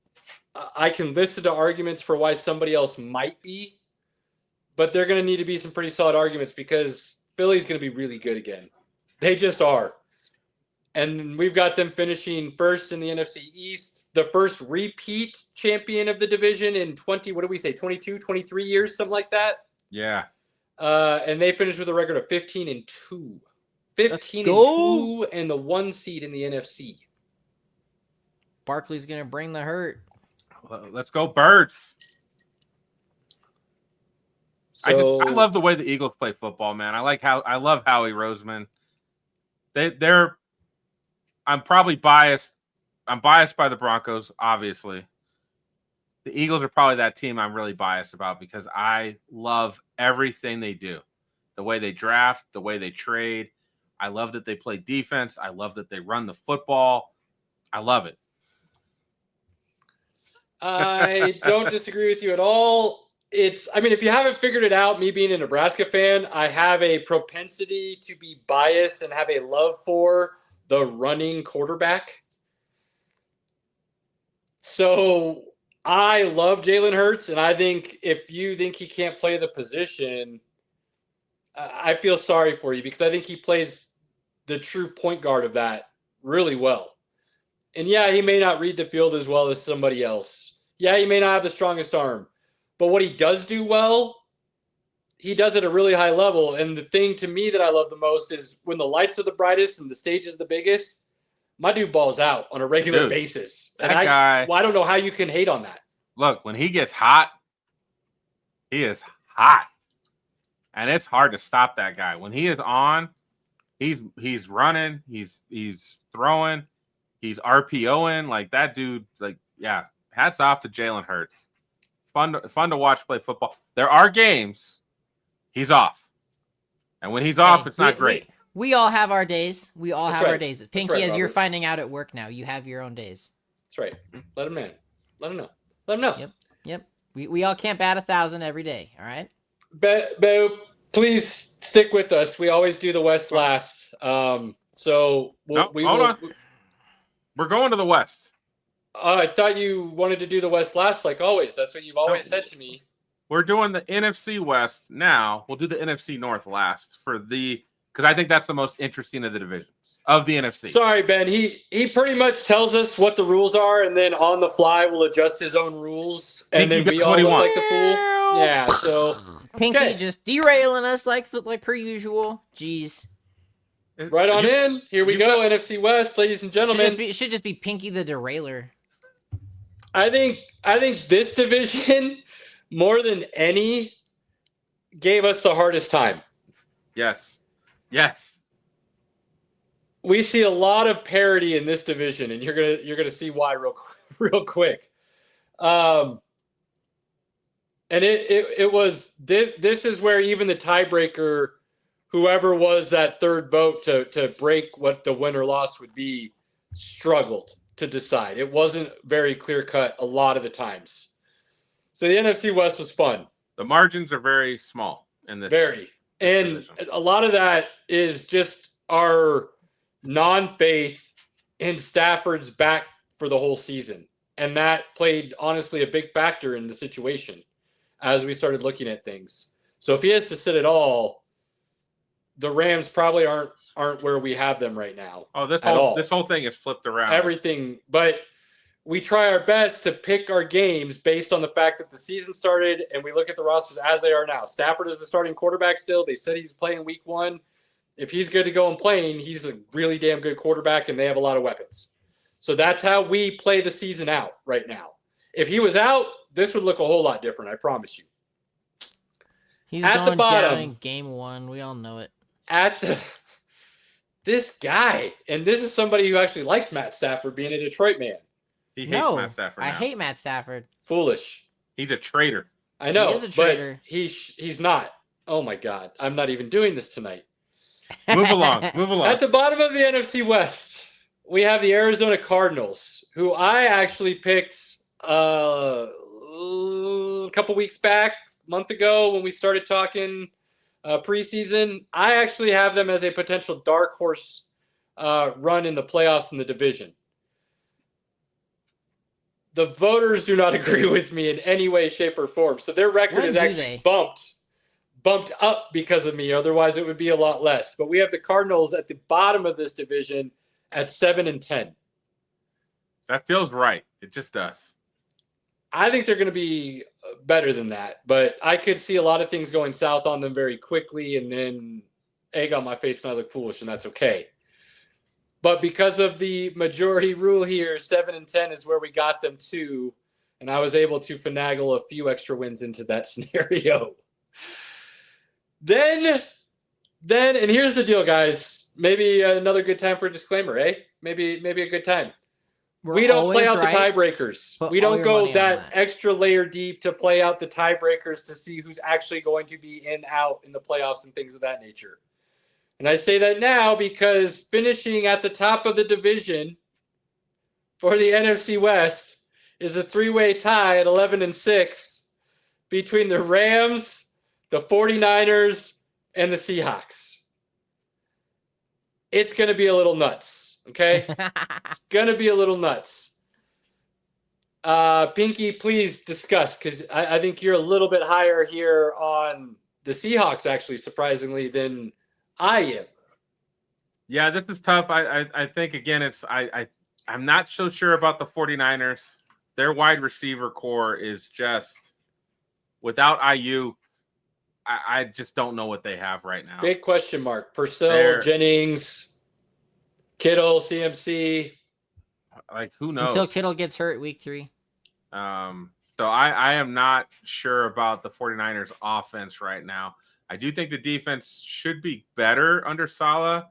I can listen to arguments for why somebody else might be. but they're going to need to be some pretty solid arguments because Philly's going to be really good again. They just are. And we've got them finishing first in the NFC East, the first repeat champion of the division in 22, 23 years, something like that. Yeah. And they finished with a record of 15-2. 15-2 and the 1 seed in the NFC. Barkley's going to bring the hurt. Let's go Birds. So, I love the way the Eagles play football, man. I love Howie Roseman. I'm probably biased. I'm biased by the Broncos, obviously. The Eagles are probably that team I'm really biased about because I love everything they do. The way they draft, the way they trade. I love that they play defense. I love that they run the football. I love it. I don't disagree with you at all. If you haven't figured it out, me being a Nebraska fan, I have a propensity to be biased and have a love for the running quarterback. So I love Jalen Hurts, and I think if you think he can't play the position, I feel sorry for you because I think he plays the true point guard of that really well. And yeah, he may not read the field as well as somebody else. Yeah, he may not have the strongest arm. But what he does do well, he does at a really high level. And the thing to me that I love the most is when the lights are the brightest and the stage is the biggest, my dude balls out on a regular basis. And I don't know how you can hate on that. Look, when he gets hot, he is hot. And it's hard to stop that guy. When he is on, he's running, he's throwing, he's RPOing. Like that dude, hats off to Jalen Hurts. Fun to watch play football. There are games he's off. And when he's off, it's not great. We all have our days. We all have our days. Pinky, right, as you're Robert. finding out at work now, you have your own days. That's right. Let him in. Let him know. Let him know. Yep. We all can't bat 1,000 every day, all right? Please stick with us. We always do the West last. Hold on. We're going to the West. I thought you wanted to do the West last, like always. That's what you've always said to me. We're doing the NFC West now. We'll do the NFC North last because I think that's the most interesting of the divisions of the NFC. Sorry, Ben. He pretty much tells us what the rules are, and then on the fly will adjust his own rules, and then we all look like the fool. Yeah. So Pinky just derailing us like per usual. Jeez. Right on in. Here we go. NFC West, ladies and gentlemen. It should just be Pinky the derailer. I think this division, more than any, gave us the hardest time. Yes. We see a lot of parity in this division, and you're gonna see why real quick. And it was this is where even the tiebreaker, whoever was that third vote to break what the win or loss would be, struggled to decide. It wasn't very clear cut a lot of the times. So the NFC West was fun. The margins are very small in this. And division. A lot of that is just our non-faith in Stafford's back for the whole season. And that played, honestly, a big factor in the situation as we started looking at things. So if he has to sit at all, the Rams probably aren't where we have them right now. Oh, this whole thing is flipped around. Everything, but we try our best to pick our games based on the fact that the season started, and we look at the rosters as they are now. Stafford is the starting quarterback still. They said he's playing week 1. If he's good to go and playing, he's a really damn good quarterback, and they have a lot of weapons. So that's how we play the season out right now. If he was out, this would look a whole lot different, I promise you. He's at going down in game 1. We all know it. This guy, and this is somebody who actually likes Matt Stafford being a Detroit man. He hates Matt Stafford now. I hate Matt Stafford. Foolish. He's a traitor. I know, he is a traitor. But he's not. Oh my God, I'm not even doing this tonight. Move along. At the bottom of the NFC West, we have the Arizona Cardinals, who I actually picked a couple weeks back, a month ago when we started talking preseason. I actually have them as a potential dark horse run in the playoffs in the division. The voters do not agree with me in any way, shape, or form. So their record is actually bumped bumped up because of me. Otherwise, it would be a lot less. But we have the Cardinals at the bottom of this division at 7-10. That feels right. It just does. I think they're going to be better than that. But I could see a lot of things going south on them very quickly, and then egg on my face and I look foolish, and that's okay. But because of the majority rule here, 7-10 is where we got them to, and I was able to finagle a few extra wins into that scenario. Then, and here's the deal, guys. Maybe another good time for a disclaimer, eh? Maybe a good time. We don't play out the tiebreakers. We don't go that extra layer deep to play out the tiebreakers to see who's actually going to be in, out in the playoffs and things of that nature. And I say that now because finishing at the top of the division for the NFC West is a three-way tie at 11-6 between the Rams, the 49ers, and the Seahawks. It's going to be a little nuts, okay? It's going to be a little nuts. Pinky, please discuss, because I think you're a little bit higher here on the Seahawks, actually, surprisingly, than I am. Yeah, this is tough. I think, again, I'm not so sure about the 49ers. Their wide receiver core is just, without IU, I just don't know what they have right now. Big question mark. Purcell, Jennings, Kittle, CMC. Like, who knows? Until Kittle gets hurt week 3. So I am not sure about the 49ers offense right now. I do think the defense should be better under Saleh,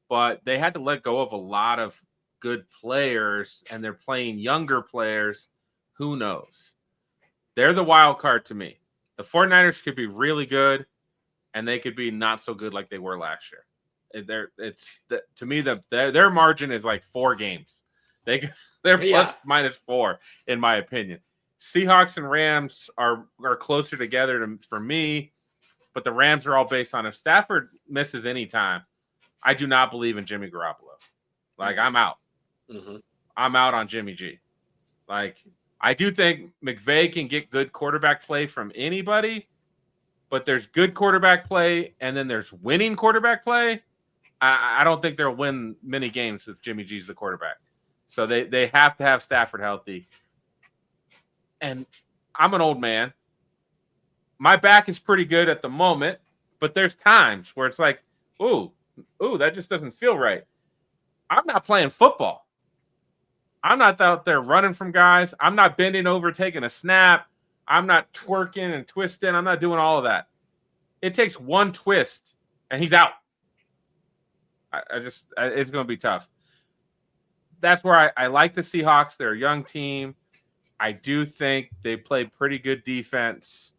but they had to let go of a lot of good players, and they're playing younger players. Who knows? They're the wild card to me. The 49ers could be really good, and they could be not so good like they were last year. To me, their margin is like 4 games. They're plus minus 4, in my opinion. Seahawks and Rams are closer together for me, but the Rams are all based on if Stafford misses any time, I do not believe in Jimmy Garoppolo. Like, I'm out. Mm-hmm. I'm out on Jimmy G. Like, I do think McVay can get good quarterback play from anybody, but there's good quarterback play, and then there's winning quarterback play. I don't think they'll win many games if Jimmy G's the quarterback. So they have to have Stafford healthy. And I'm an old man. My back is pretty good at the moment, but there's times where it's like, ooh, that just doesn't feel right. I'm not playing football. I'm not out there running from guys. I'm not bending over, taking a snap. I'm not twerking and twisting. I'm not doing all of that. It takes one twist, and he's out. It's going to be tough. That's where I like the Seahawks. They're a young team. I do think they play pretty good defense.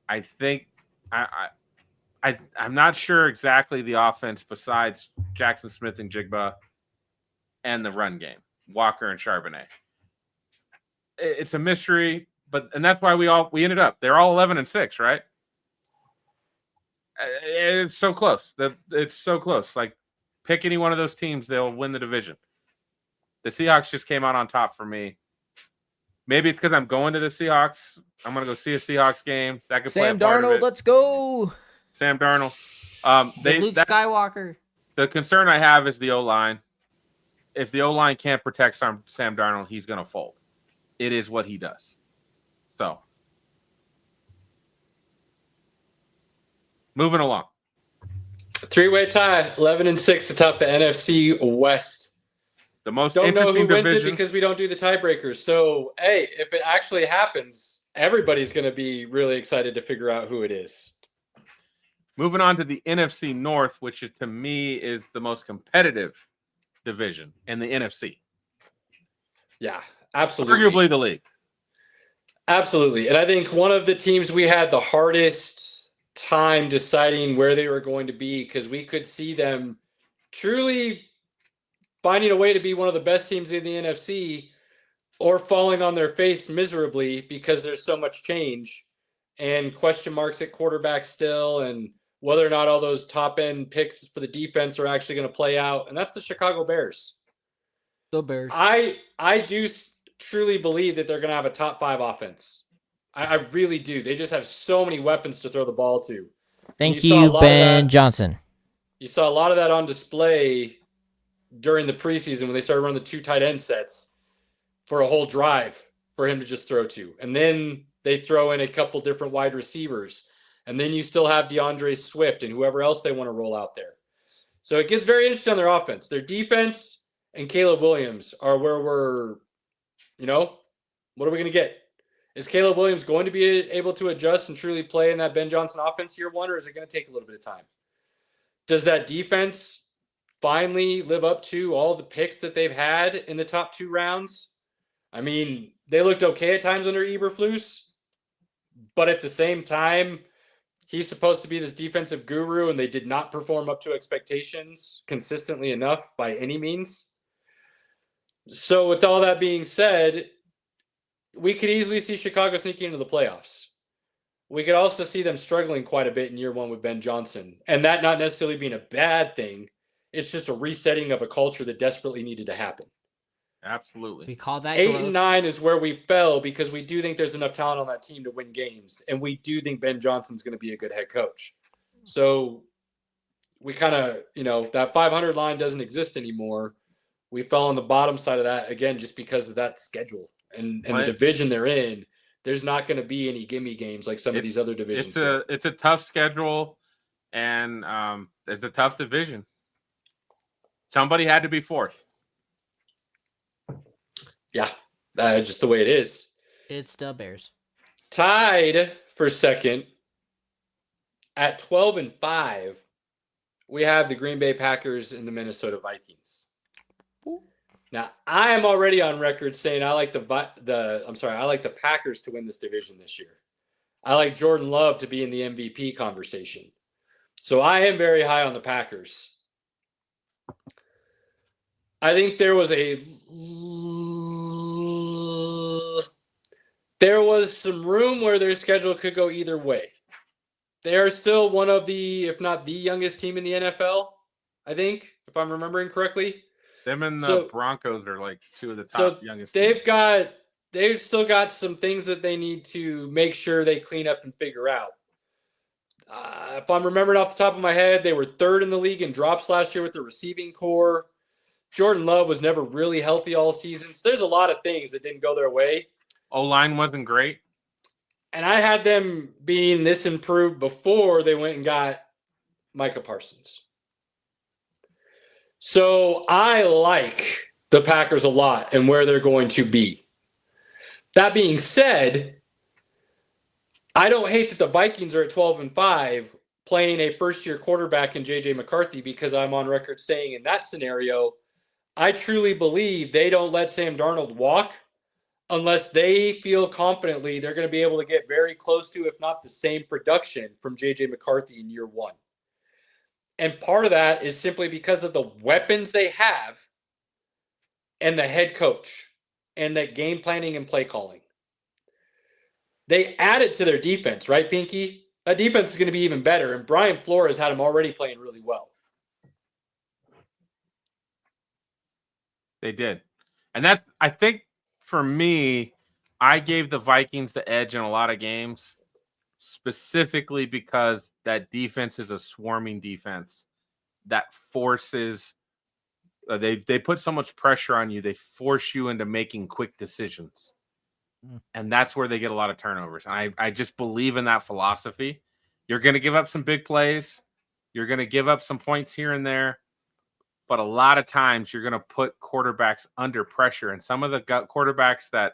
I think I'm not sure exactly the offense besides Jackson Smith and Jigba and the run game, Walker and Charbonnet. It's a mystery, and that's why we ended up. They're all 11-6, right? It's so close. It's so close. Like, pick any one of those teams, they'll win the division. The Seahawks just came out on top for me. Maybe it's because I'm going to the Seahawks. I'm going to go see a Seahawks game. That could play a part of it. Let's go. Sam Darnold. Luke Skywalker. The concern I have is the O-line. If the O-line can't protect Sam Darnold, he's going to fold. It is what he does. So, moving along. 3-way tie, 11-6 to top the NFC West. The most don't know who division. Wins it because we don't do the tiebreakers. So, hey, if it actually happens, everybody's going to be really excited to figure out who it is. Moving on to the NFC North, which to me is the most competitive division in the NFC. Yeah, absolutely. Arguably the league. Absolutely. And I think one of the teams we had the hardest time deciding where they were going to be, because we could see them truly finding a way to be one of the best teams in the NFC or falling on their face miserably because there's so much change and question marks at quarterback still, and whether or not all those top-end picks for the defense are actually going to play out. And that's the Chicago Bears. The Bears. I do truly believe that they're going to have a top 5 offense. I really do. They just have so many weapons to throw the ball to. Thank you, Ben Johnson. You saw a lot of that on display during the preseason when they started running the 2 tight end sets for a whole drive for him to just throw to. And then they throw in a couple different wide receivers. And then you still have DeAndre Swift and whoever else they want to roll out there. So it gets very interesting on their offense. Their defense and Caleb Williams are where we're, what are we going to get? Is Caleb Williams going to be able to adjust and truly play in that Ben Johnson offense year one, or is it going to take a little bit of time? Does that defense finally live up to all the picks that they've had in the top 2 rounds? I mean, they looked okay at times under Eberflus, but at the same time, he's supposed to be this defensive guru, and they did not perform up to expectations consistently enough by any means. So with all that being said, we could easily see Chicago sneaking into the playoffs. We could also see them struggling quite a bit in year one with Ben Johnson, and that not necessarily being a bad thing. It's just a resetting of a culture that desperately needed to happen. Absolutely. We call that 8 and 9 is where we fell because we do think there's enough talent on that team to win games, and we do think Ben Johnson's going to be a good head coach. So we kind of, that 500 line doesn't exist anymore. We fell on the bottom side of that, again, just because of that schedule and the division they're in. There's not going to be any gimme games like some of these other divisions. It's a tough schedule, and it's a tough division. Somebody had to be fourth. Yeah, that's just the way it is. It's the Bears. Tied for second at 12-5, we have the Green Bay Packers and the Minnesota Vikings. Now, I am already on record saying I like the Packers to win this division this year. I like Jordan Love to be in the MVP conversation. So I am very high on the Packers. I think there was some room where their schedule could go either way. They are still one of the, if not the youngest team in the NFL, I think, if I'm remembering correctly. Them and the Broncos are like 2 of the top youngest teams. They've still got some things that they need to make sure they clean up and figure out. If I'm remembering off the top of my head, they were 3rd in the league in drops last year with the receiving core. Jordan Love was never really healthy all season. So there's a lot of things that didn't go their way. O-line wasn't great. And I had them being this improved before they went and got Micah Parsons. So I like the Packers a lot and where they're going to be. That being said, I don't hate that the Vikings are at 12-5 playing a first-year quarterback in J.J. McCarthy, because I'm on record saying in that scenario, I truly believe they don't let Sam Darnold walk unless they feel confidently they're going to be able to get very close to, if not the same production from J.J. McCarthy in year one. And part of that is simply because of the weapons they have and the head coach and the game planning and play calling. They added to their defense, right, Pinky? That defense is going to be even better, and Brian Flores had them already playing really well. They did. And that's, I think, for me, I gave the Vikings the edge in a lot of games, specifically because that defense is a swarming defense that forces they put so much pressure on you. They force you into making quick decisions. And that's where they get a lot of turnovers. And I just believe in that philosophy. You're going to give up some big plays. You're going to give up some points here and there. But a lot of times you're going to put quarterbacks under pressure. And some of the quarterbacks that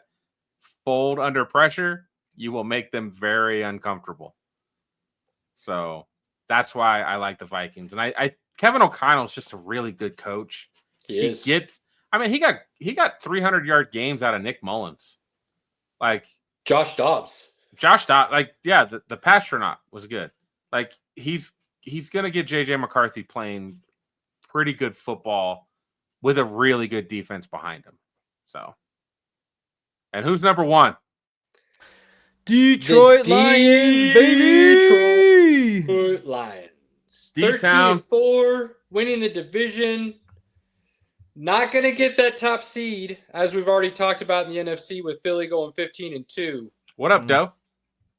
fold under pressure, you will make them very uncomfortable. So that's why I like the Vikings. And Kevin O'Connell's just a really good coach. He got 300-yard games out of Nick Mullins. Like Josh Dobbs. The Pastronaut was good. Like he's going to get J.J. McCarthy playing pretty good football with a really good defense behind him. So, and who's number 1? Detroit Lions, baby! Detroit Lions. 13-4, winning the division. Not going to get that top seed, as we've already talked about in the NFC with Philly going 15-2. What up, Doe?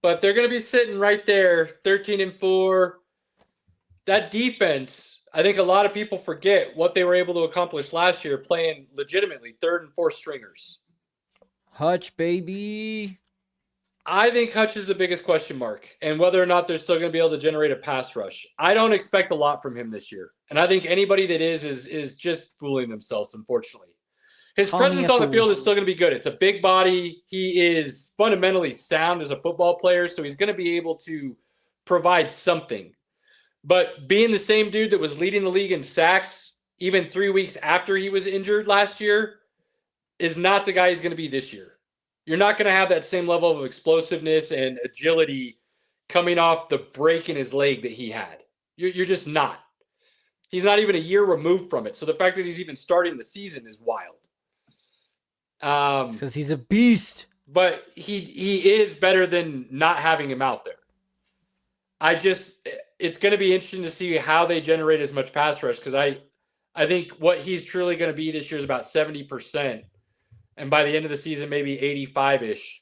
But they're going to be sitting right there, 13-4. that defense, I think a lot of people forget what they were able to accomplish last year playing legitimately third and fourth stringers. Hutch, baby. I think Hutch is the biggest question mark, and whether or not they're still going to be able to generate a pass rush. I don't expect a lot from him this year, and I think anybody that is just fooling themselves, unfortunately. His presence on the field is still going to be good. It's a big body. He is fundamentally sound as a football player, so he's going to be able to provide something. But being the same dude that was leading the league in sacks even 3 weeks after he was injured last year is not the guy he's going to be this year. You're not going to have that same level of explosiveness and agility coming off the break in his leg that he had. You're just not. He's not even a year removed from it. So the fact that he's even starting the season is wild. Because he's a beast. But he is better than not having him out there. It's going to be interesting to see how they generate as much pass rush, because I think what he's truly going to be this year is about 70%. And by the end of the season, maybe 85-ish,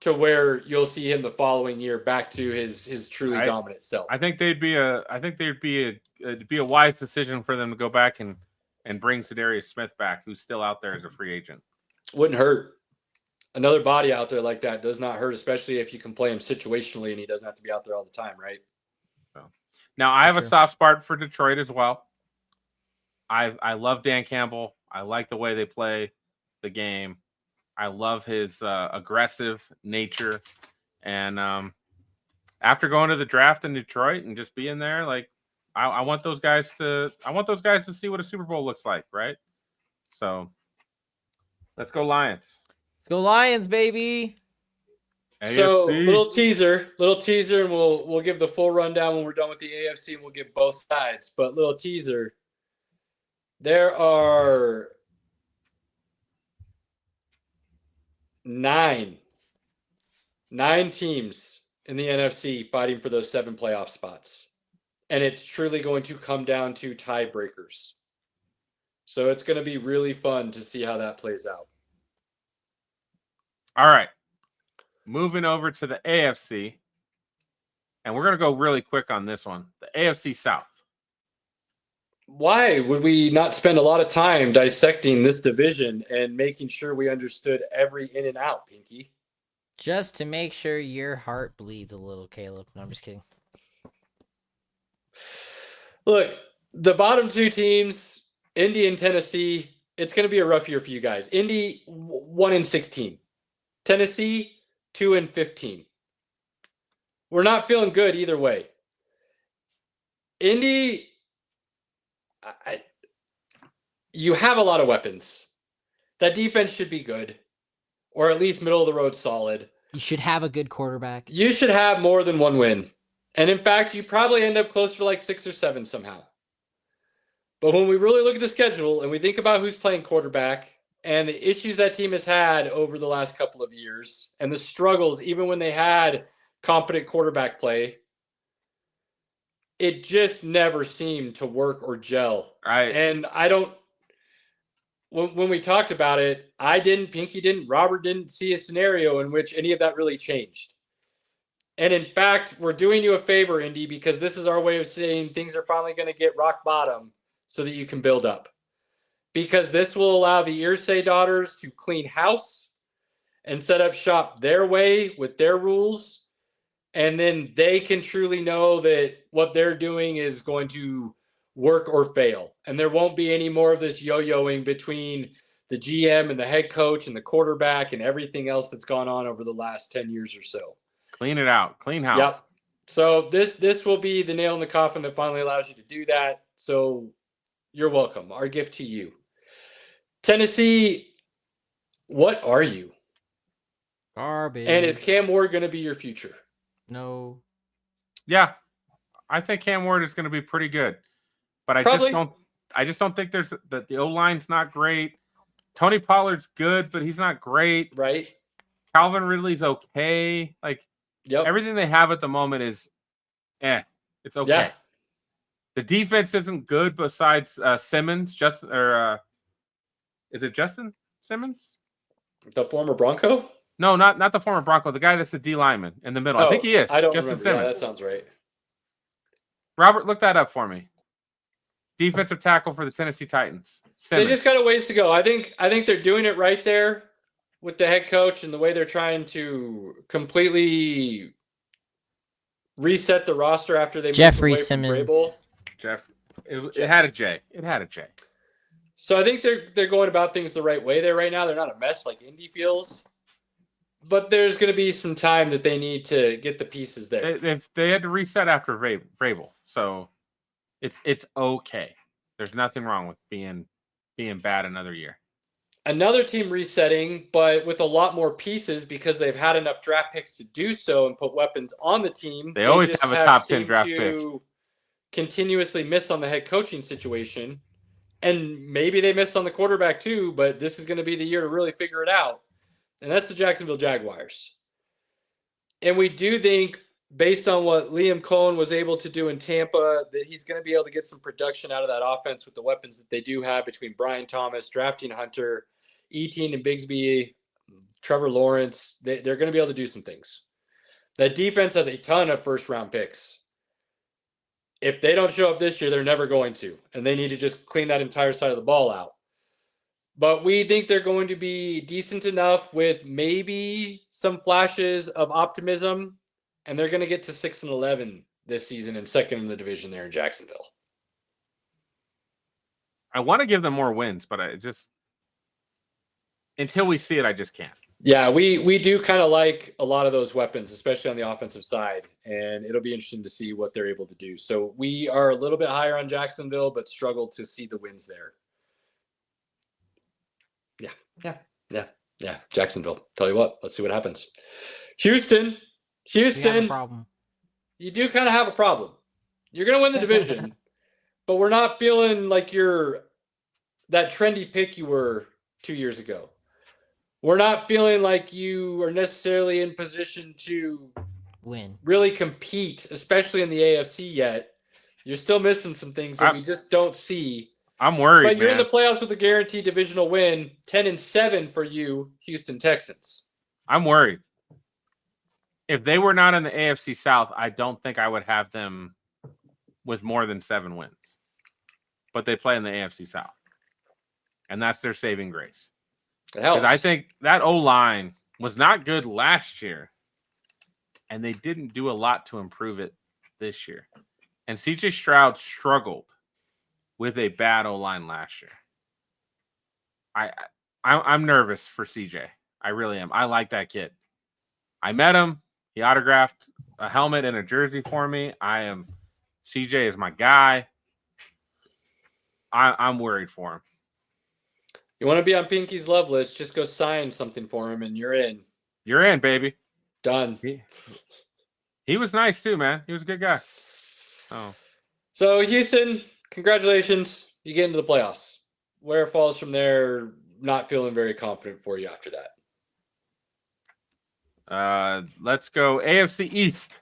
to where you'll see him the following year back to his truly dominant self. I think it'd be a wise decision for them to go back and bring Zadarius Smith back, who's still out there as a free agent. Wouldn't hurt. Another body out there like that does not hurt, especially if you can play him situationally and he doesn't have to be out there all the time, right? So, now, I have a soft spot for Detroit as well. I love Dan Campbell. I like the way they play the game. I love his aggressive nature. And after going to the draft in Detroit and just being there, like I want those guys to see what a Super Bowl looks like, right? So let's go Lions. Let's go Lions, baby. AFC. So little teaser, and we'll give the full rundown when we're done with the AFC, and we'll give both sides. But little teaser, there are 9 teams in the NFC fighting for those 7 playoff spots. And it's truly going to come down to tiebreakers. So it's going to be really fun to see how that plays out. All right. Moving over to the AFC. And we're going to go really quick on this one. The AFC South. Why would we not spend a lot of time dissecting this division and making sure we understood every in and out, Pinky? Just to make sure your heart bleeds a little, Caleb. No, I'm just kidding. Look, the bottom 2 teams, Indy and Tennessee, it's going to be a rough year for you guys. Indy, 1-16. Tennessee, 2-15. We're not feeling good either way. Indy, you have a lot of weapons. That defense should be good, or at least middle of the road solid. You should have a good quarterback. You should have more than 1 win. And in fact, you probably end up closer to like 6 or 7 somehow. But when we really look at the schedule and we think about who's playing quarterback and the issues that team has had over the last couple of years and the struggles, even when they had competent quarterback play, it just never seemed to work or gel. Right. And I don't, when we talked about it, I didn't, Pinky didn't, Robert didn't see a scenario in which any of that really changed. And in fact, we're doing you a favor, Indy, because this is our way of saying things are finally going to get rock bottom so that you can build up. Because this will allow the Irsay daughters to clean house and set up shop their way with their rules. And then they can truly know that what they're doing is going to work or fail. And there won't be any more of this yo-yoing between the GM and the head coach and the quarterback and everything else that's gone on over the last 10 years or so. Clean it out. Clean house. Yep. So this will be the nail in the coffin that finally allows you to do that. So you're welcome. Our gift to you. Tennessee, what are you? Garbage. And is Cam Ward going to be your future? No. Yeah. I think Cam Ward is going to be pretty good. But I just don't think the O-line's not great. Tony Pollard's good, but he's not great. Right. Calvin Ridley's okay. Like, everything they have at the moment is it's okay. Yeah. The defense isn't good besides Simmons, is it Justin Simmons? The former Bronco? No, not the former Bronco. The guy that's the D lineman in the middle. I think he is. I don't Justin remember. Simmons. Yeah, that sounds right. Robert, look that up for me. Defensive tackle for the Tennessee Titans. Simmons. They just got a ways to go. I think they're doing it right there with the head coach and the way they're trying to completely reset the roster after they Jeffrey moved away Simmons. from Vrabel. It had a J. It had a J. So I think they're going about things the right way there right now. They're not a mess like Indy feels, but there's going to be some time that they need to get the pieces there. They had to reset after Vrabel, so it's okay. There's nothing wrong with being bad another year. Another team resetting, but with a lot more pieces because they've had enough draft picks to do so and put weapons on the team. They always have a top 10 draft pick. Continuously miss on the head coaching situation. And maybe they missed on the quarterback too, but this is going to be the year to really figure it out. And that's the Jacksonville Jaguars. And we do think, based on what Liam Cohen was able to do in Tampa, that he's going to be able to get some production out of that offense with the weapons that they do have between Brian Thomas, drafting Hunter, Etienne and Bigsby, Trevor Lawrence. They're going to be able to do some things. That defense has a ton of first-round picks. If they don't show up this year, they're never going to. And they need to just clean that entire side of the ball out. But we think they're going to be decent enough with maybe some flashes of optimism. And they're going to get to 6-11 this season and second in the division there in Jacksonville. I want to give them more wins, but I just until we see it, I just can't. Yeah, we do kind of like a lot of those weapons, especially on the offensive side, and it'll be interesting to see what they're able to do. So we are a little bit higher on Jacksonville, but struggle to see the wins there. Yeah. Jacksonville. Tell you what, let's see what happens. Houston, Problem. you do kind of have a problem. You're going to win the division, but we're not feeling like you're that trendy pick you were 2 years ago. We're not feeling like you are necessarily in position to win, really compete, especially in the AFC yet. You're still missing some things that we just don't see. I'm worried, but you're man. in the playoffs with a guaranteed divisional win, 10-7 for you, Houston Texans. I'm worried. If they were not in the AFC South, I don't think I would have them with more than 7 wins. But they play in the AFC South. And that's their saving grace. Because I think that O-line was not good last year. And they didn't do a lot to improve it this year. And C.J. Stroud struggled with a bad O-line last year. I'm nervous for C.J. I really am. I like that kid. I met him. He autographed a helmet and a jersey for me. CJ is my guy. I'm worried for him. You want to be on Pinky's love list, just go sign something for him and you're in. You're in, baby. Done. He was nice too, man. He was a good guy. Oh. So Houston, congratulations. You get into the playoffs. Where it falls from there, not feeling very confident for you after that. Let's go AFC East.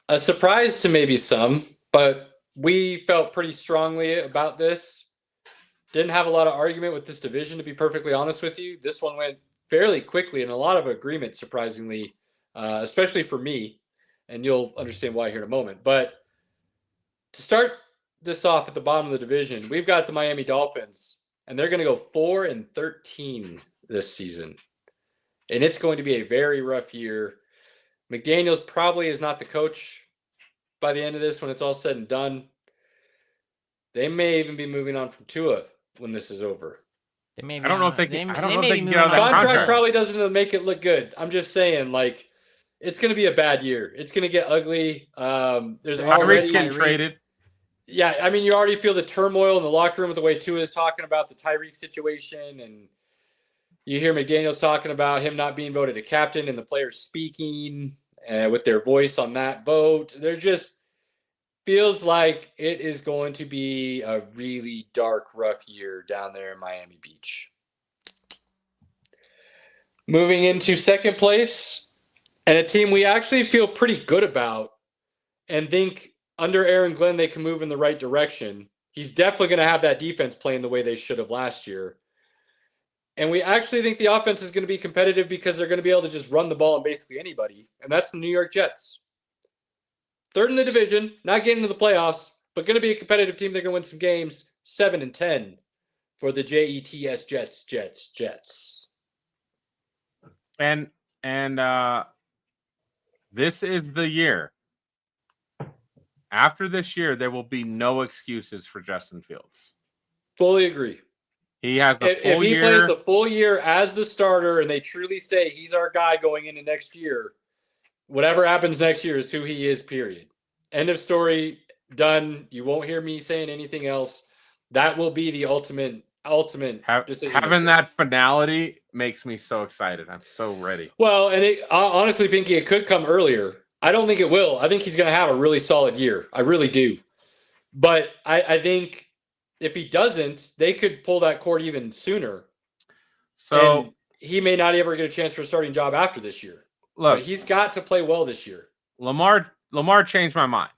A surprise to maybe some, but we felt pretty strongly about this. Didn't have a lot of argument with this division, to be perfectly honest with you. This one went fairly quickly and a lot of agreement, surprisingly, especially for me. And you'll understand why here in a moment. But to start this off at the bottom of the division, we've got the Miami Dolphins, and they're going to go 4-13 this season. And it's going to be a very rough year. McDaniels probably is not the coach by the end of this when it's all said and done. They may even be moving on from Tua when this is over. I don't know if they can. I don't know if they can get out of that contract. Probably doesn't make it look good. I'm just saying, like, it's going to be a bad year. It's going to get ugly. There's already getting traded. Yeah, I mean, you already feel the turmoil in the locker room with the way Tua is talking about the Tyreek situation, and you hear McDaniels talking about him not being voted a captain and the players speaking with their voice on that vote. There just feels like it is going to be a really dark, rough year down there in Miami Beach. Moving into second place, and a team we actually feel pretty good about and think under Aaron Glenn they can move in the right direction. He's definitely going to have that defense playing the way they should have last year. And we actually think the offense is going to be competitive because they're going to be able to just run the ball on basically anybody, and that's the New York Jets. Third in the division, not getting to the playoffs, but going to be a competitive team. They're going to win some games. 7-10 for the Jets, Jets. And this is the year. After this year, there will be no excuses for Justin Fields. Fully agree. He has the full year. If he plays the full year as the starter and they truly say he's our guy going into next year, whatever happens next year is who he is, period. End of story, done. You won't hear me saying anything else. That will be the ultimate decision. Having that finality makes me so excited. I'm so ready. Well, and honestly, Pinky, it could come earlier. I don't think it will. I think he's going to have a really solid year. I really do. But I think if he doesn't, they could pull that cord even sooner. So and he may not ever get a chance for a starting job after this year. Look, but he's got to play well this year. Lamar changed my mind.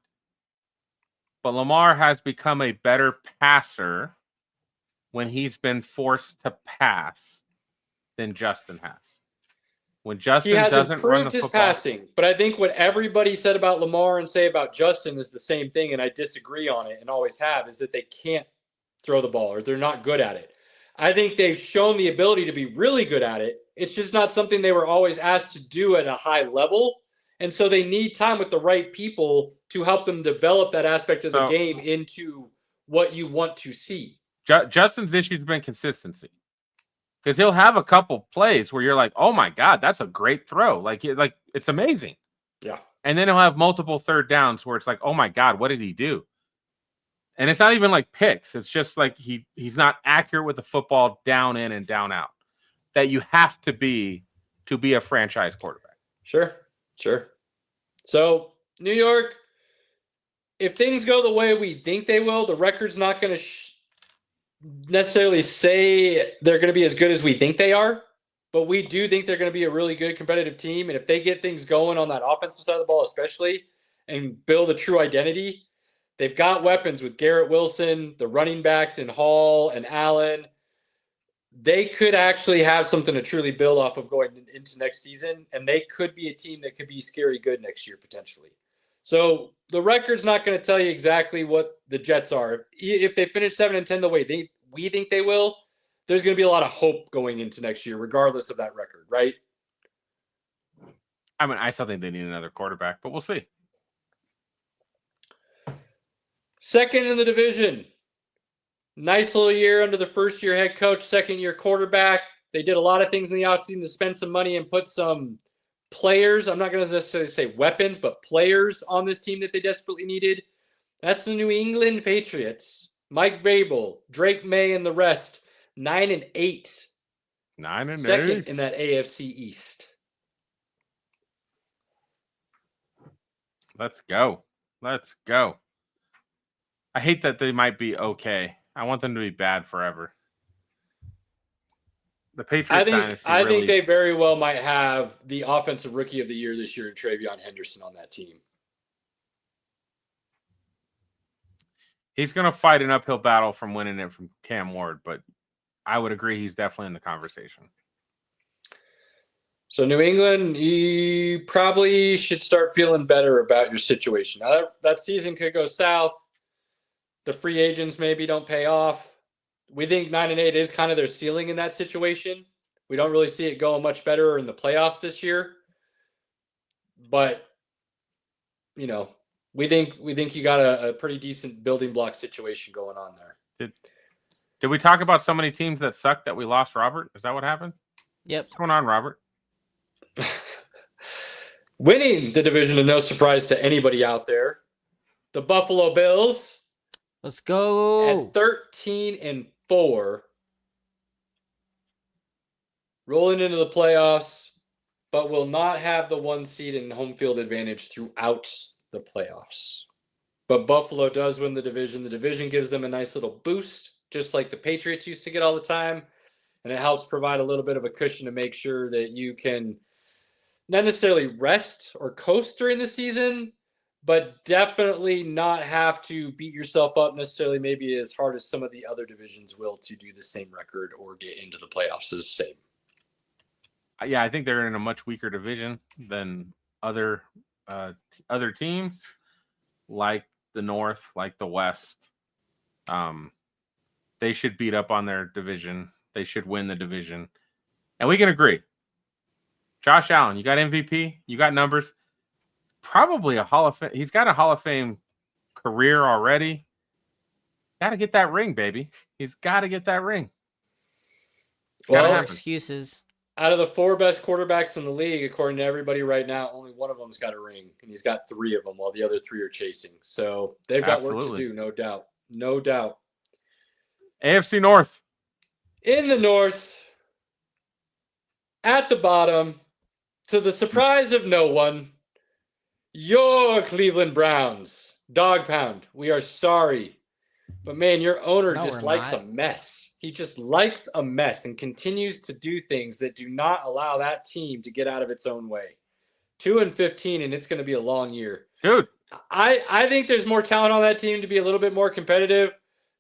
But Lamar has become a better passer when he's been forced to pass than Justin has. When Justin doesn't run the football, passing, but I think what everybody said about Lamar and say about Justin is the same thing, and I disagree on it and always have, is that they can't throw the ball or they're not good at it. I think they've shown the ability to be really good at it. It's just not something they were always asked to do at a high level, and so they need time with the right people to help them develop that aspect of the game into what you want to see. Justin's issue has been consistency. Because he'll have a couple plays where you're like, oh my God, that's a great throw. Like it's amazing. Yeah. And then he'll have multiple third downs where it's like, oh my God, what did he do? And it's not even like picks. It's just like he's not accurate with the football down in and down out. That you have to be a franchise quarterback. Sure. So, New York, if things go the way we think they will, the record's not going to necessarily say they're going to be as good as we think they are, but we do think they're going to be a really good competitive team. And if they get things going on that offensive side of the ball, especially, and build a true identity, they've got weapons with Garrett Wilson, the running backs in Hall and Allen. They could actually have something to truly build off of going into next season, and they could be a team that could be scary good next year potentially. So the record's not going to tell you exactly what the Jets are. If they finish 7-10 the way we think they will, there's going to be a lot of hope going into next year, regardless of that record, right? I mean, I still think they need another quarterback, but we'll see. Second in the division. Nice little year under the first-year head coach, second-year quarterback. They did a lot of things in the offseason to spend some money and put some players, I'm not going to necessarily say weapons, but players on this team that they desperately needed. That's the New England Patriots. Mike Vrabel, Drake May, and the rest. 9-8. 9-8. Second in that AFC East. Let's go. I hate that they might be okay. I want them to be bad forever. The Patriots dynasty. I think they very well might have the offensive rookie of the year this year in Travion Henderson on that team. He's going to fight an uphill battle from winning it from Cam Ward, but I would agree he's definitely in the conversation. So New England, you probably should start feeling better about your situation. That season could go south. The free agents maybe don't pay off. We think 9-8 is kind of their ceiling in that situation. We don't really see it going much better in the playoffs this year. But, you know, we think you got a pretty decent building block situation going on there. Did we talk about so many teams that suck that we lost Robert? Is that what happened? Yep. What's going on, Robert? Winning the division is no surprise to anybody out there. The Buffalo Bills. Let's go. At 13-4. Rolling into the playoffs, but will not have the 1 seed and home field advantage throughout the playoffs. But Buffalo does win the division. The division gives them a nice little boost, just like the Patriots used to get all the time. And it helps provide a little bit of a cushion to make sure that you can not necessarily rest or coast during the season, but definitely not have to beat yourself up necessarily maybe as hard as some of the other divisions will to do the same record or get into the playoffs as the same. Yeah, I think they're in a much weaker division than other teams. like the North, like the West. They should beat up on their division. They should win the division. And we can agree. Josh Allen, you got MVP, you got numbers. Probably a Hall of Fame. He's got a Hall of Fame career already. Got to get that ring, baby. He's got to get that ring. Well, excuses. Out of the 4 best quarterbacks in the league, according to everybody right now, only one of them's got a ring, and he's got 3 of them while the other 3 are chasing. So they've got work to do, no doubt. No doubt. AFC North. In the North, at the bottom, to the surprise of no one, your Cleveland Browns. Dog pound. We are sorry. But man, your owner just likes a mess. He just likes a mess and continues to do things that do not allow that team to get out of its own way. 2-15, and it's going to be a long year. Dude. I think there's more talent on that team to be a little bit more competitive,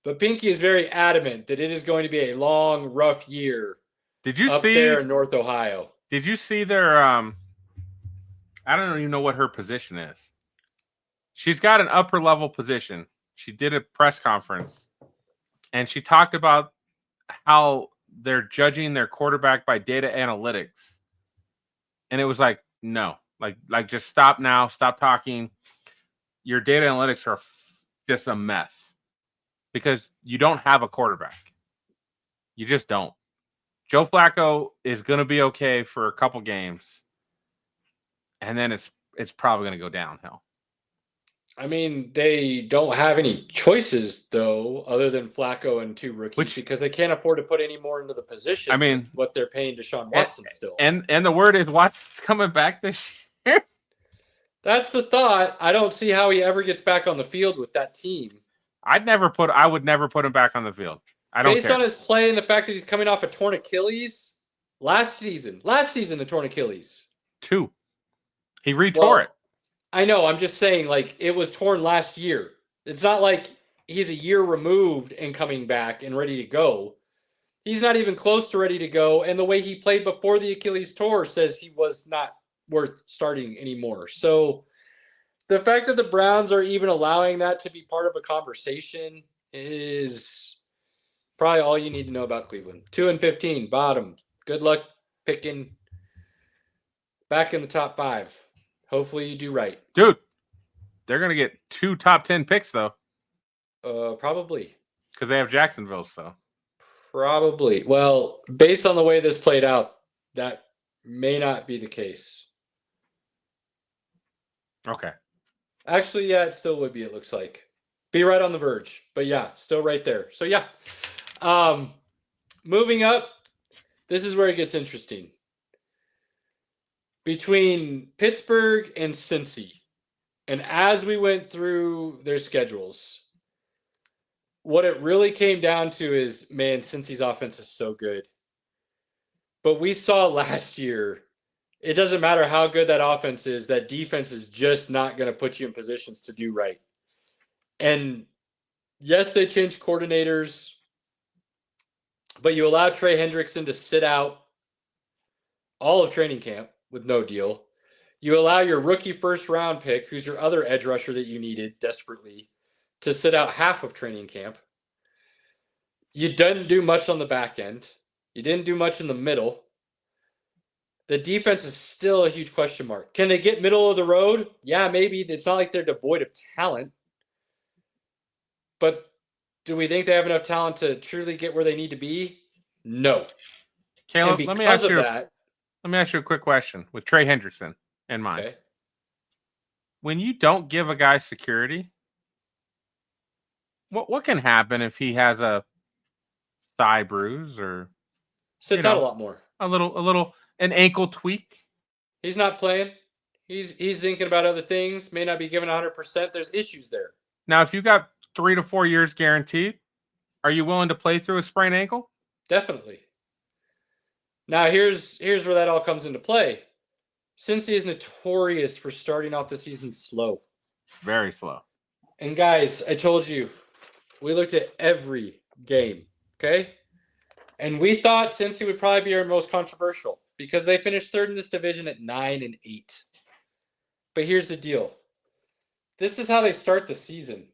but Pinky is very adamant that it is going to be a long, rough year. Did you see there in North Ohio? Did you see their I don't even know what her position is. She's got an upper level position. She did a press conference and she talked about how they're judging their quarterback by data analytics. And it was like, no, like just stop now, stop talking. Your data analytics are just a mess because you don't have a quarterback. You just don't. Joe Flacco is going to be okay for a couple games. And then it's probably going to go downhill. I mean, they don't have any choices, though, other than Flacco and 2 rookies, because they can't afford to put any more into the position. I mean, what they're paying Deshaun Watson still. And the word is Watson's coming back this year. That's the thought. I don't see how he ever gets back on the field with that team. I would never put him back on the field. I don't Based on his play and the fact that he's coming off a torn Achilles last season, a torn Achilles. 2. He retore it. I know. I'm just saying, like, it was torn last year. It's not like he's a year removed and coming back and ready to go. He's not even close to ready to go. And the way he played before the Achilles tour says he was not worth starting anymore. So the fact that the Browns are even allowing that to be part of a conversation is probably all you need to know about Cleveland. 2-15, bottom. Good luck picking back in the top 5. Hopefully you do right. Dude, they're going to get 2 top 10 picks, though. Probably. Because they have Jacksonville, so. Probably. Well, based on the way this played out, that may not be the case. Okay. Actually, yeah, it still would be, it looks like. Be right on the verge. But yeah, still right there. So yeah. Moving up, this is where it gets interesting. Between Pittsburgh and Cincy, and as we went through their schedules, what it really came down to is, man, Cincy's offense is so good. But we saw last year, it doesn't matter how good that offense is, that defense is just not going to put you in positions to do right. And yes, they changed coordinators, but you allow Trey Hendrickson to sit out all of training camp with no deal. You allow your rookie first-round pick, who's your other edge rusher that you needed desperately, to sit out half of training camp. You didn't do much on the back end. You didn't do much in the middle. The defense is still a huge question mark. Can they get middle of the road? Yeah, maybe. It's not like they're devoid of talent. But do we think they have enough talent to truly get where they need to be? No. Caleb, let me ask you a quick question with Trey Hendrickson in mind. Okay. When you don't give a guy security, what can happen if he has a thigh bruise or sits out a lot more? An ankle tweak. He's not playing. He's thinking about other things. May not be given 100%. There's issues there. Now, if you got 3 to 4 years guaranteed, are you willing to play through a sprained ankle? Definitely. Now, here's where that all comes into play. Cincy is notorious for starting off the season slow. Very slow. And guys, I told you, we looked at every game, okay? And we thought Cincy would probably be our most controversial because they finished third in this division at 9-8. But here's the deal. this is how they start the season.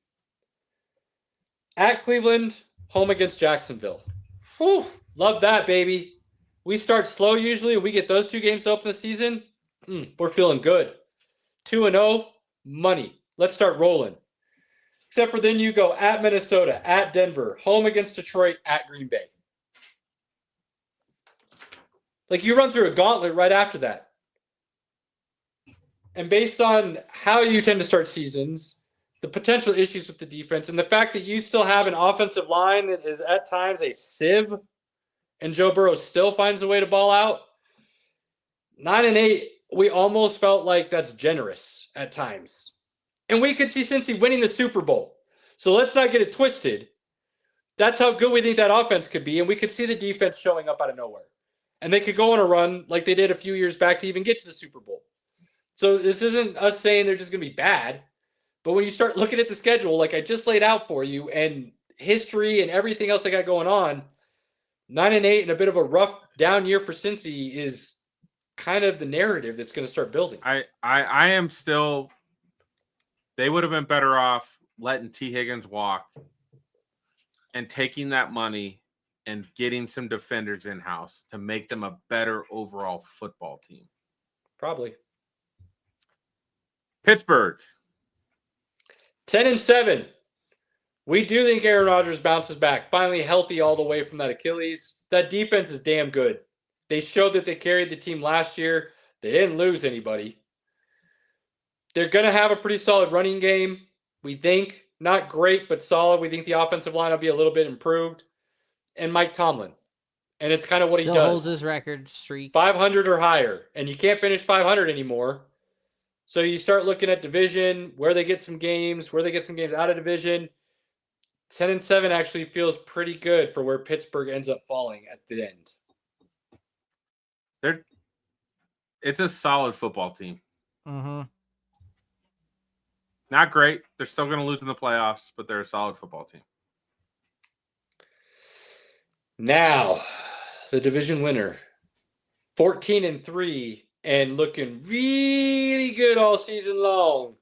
At Cleveland, home against Jacksonville. Whew, love that, baby. We start slow usually. We get those 2 games to open the season. We're feeling good. 2-0, money. Let's start rolling. Except for then you go at Minnesota, at Denver, home against Detroit, at Green Bay. Like, you run through a gauntlet right after that. And based on how you tend to start seasons, the potential issues with the defense, and the fact that you still have an offensive line that is at times a sieve, and Joe Burrow still finds a way to ball out, 9-8, we almost felt like that's generous at times. And we could see Cincy winning the Super Bowl. So let's not get it twisted. That's how good we think that offense could be, and we could see the defense showing up out of nowhere. And they could go on a run like they did a few years back to even get to the Super Bowl. So this isn't us saying they're just going to be bad. But when you start looking at the schedule, like I just laid out for you, and history and everything else they got going on, 9-8 and a bit of a rough down year for Cincy is kind of the narrative that's going to start building. I am still. They would have been better off letting T. Higgins walk and taking that money and getting some defenders in-house to make them a better overall football team. Probably. Pittsburgh. 10-7. We do think Aaron Rodgers bounces back, finally healthy all the way from that Achilles. That defense is damn good. They showed that they carried the team last year. They didn't lose anybody. They're going to have a pretty solid running game, we think. Not great, but solid. We think the offensive line will be a little bit improved. And Mike Tomlin. And it's kind of what Still he does. holds his record streak. 500 or higher. And you can't finish 500 anymore. So you start looking at division, where they get some games out of division. 10-7 actually feels pretty good for where Pittsburgh ends up falling at the end. It's a solid football team. Mm-hmm. Not great. They're still going to lose in the playoffs, but they're a solid football team. Now, the division winner, 14-3 and looking really good all season long.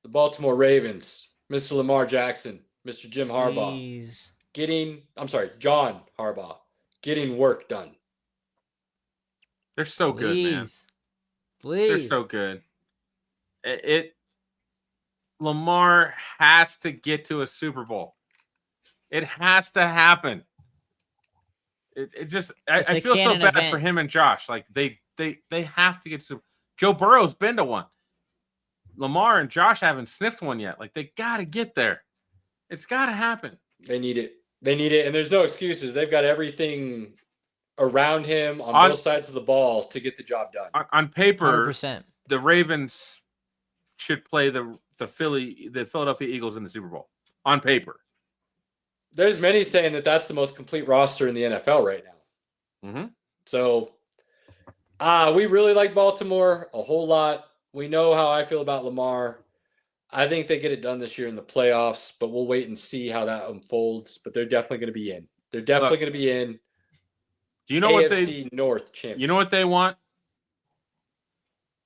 The Baltimore Ravens, Mr. Lamar Jackson, Mr. Jim Harbaugh, John Harbaugh, getting work done. They're so good, man. Please. They're so good. Lamar has to get to a Super Bowl. It has to happen. I feel so bad for him and Josh. Like they have to get to. Joe Burrow's been to one. Lamar and Josh haven't sniffed one yet. Like they got to get there. It's got to happen. They need it. And there's no excuses. They've got everything around him on both sides of the ball to get the job done. On paper, 100%. The Ravens should play the Philadelphia Eagles in the Super Bowl. On paper. There's many saying that that's the most complete roster in the NFL right now. Mm-hmm. So, we really like Baltimore a whole lot. We know how I feel about Lamar. I think they get it done this year in the playoffs, but we'll wait and see how that unfolds. But they're definitely going to be in. They're definitely going to be in. Do you know AFC North champion? You know what they want?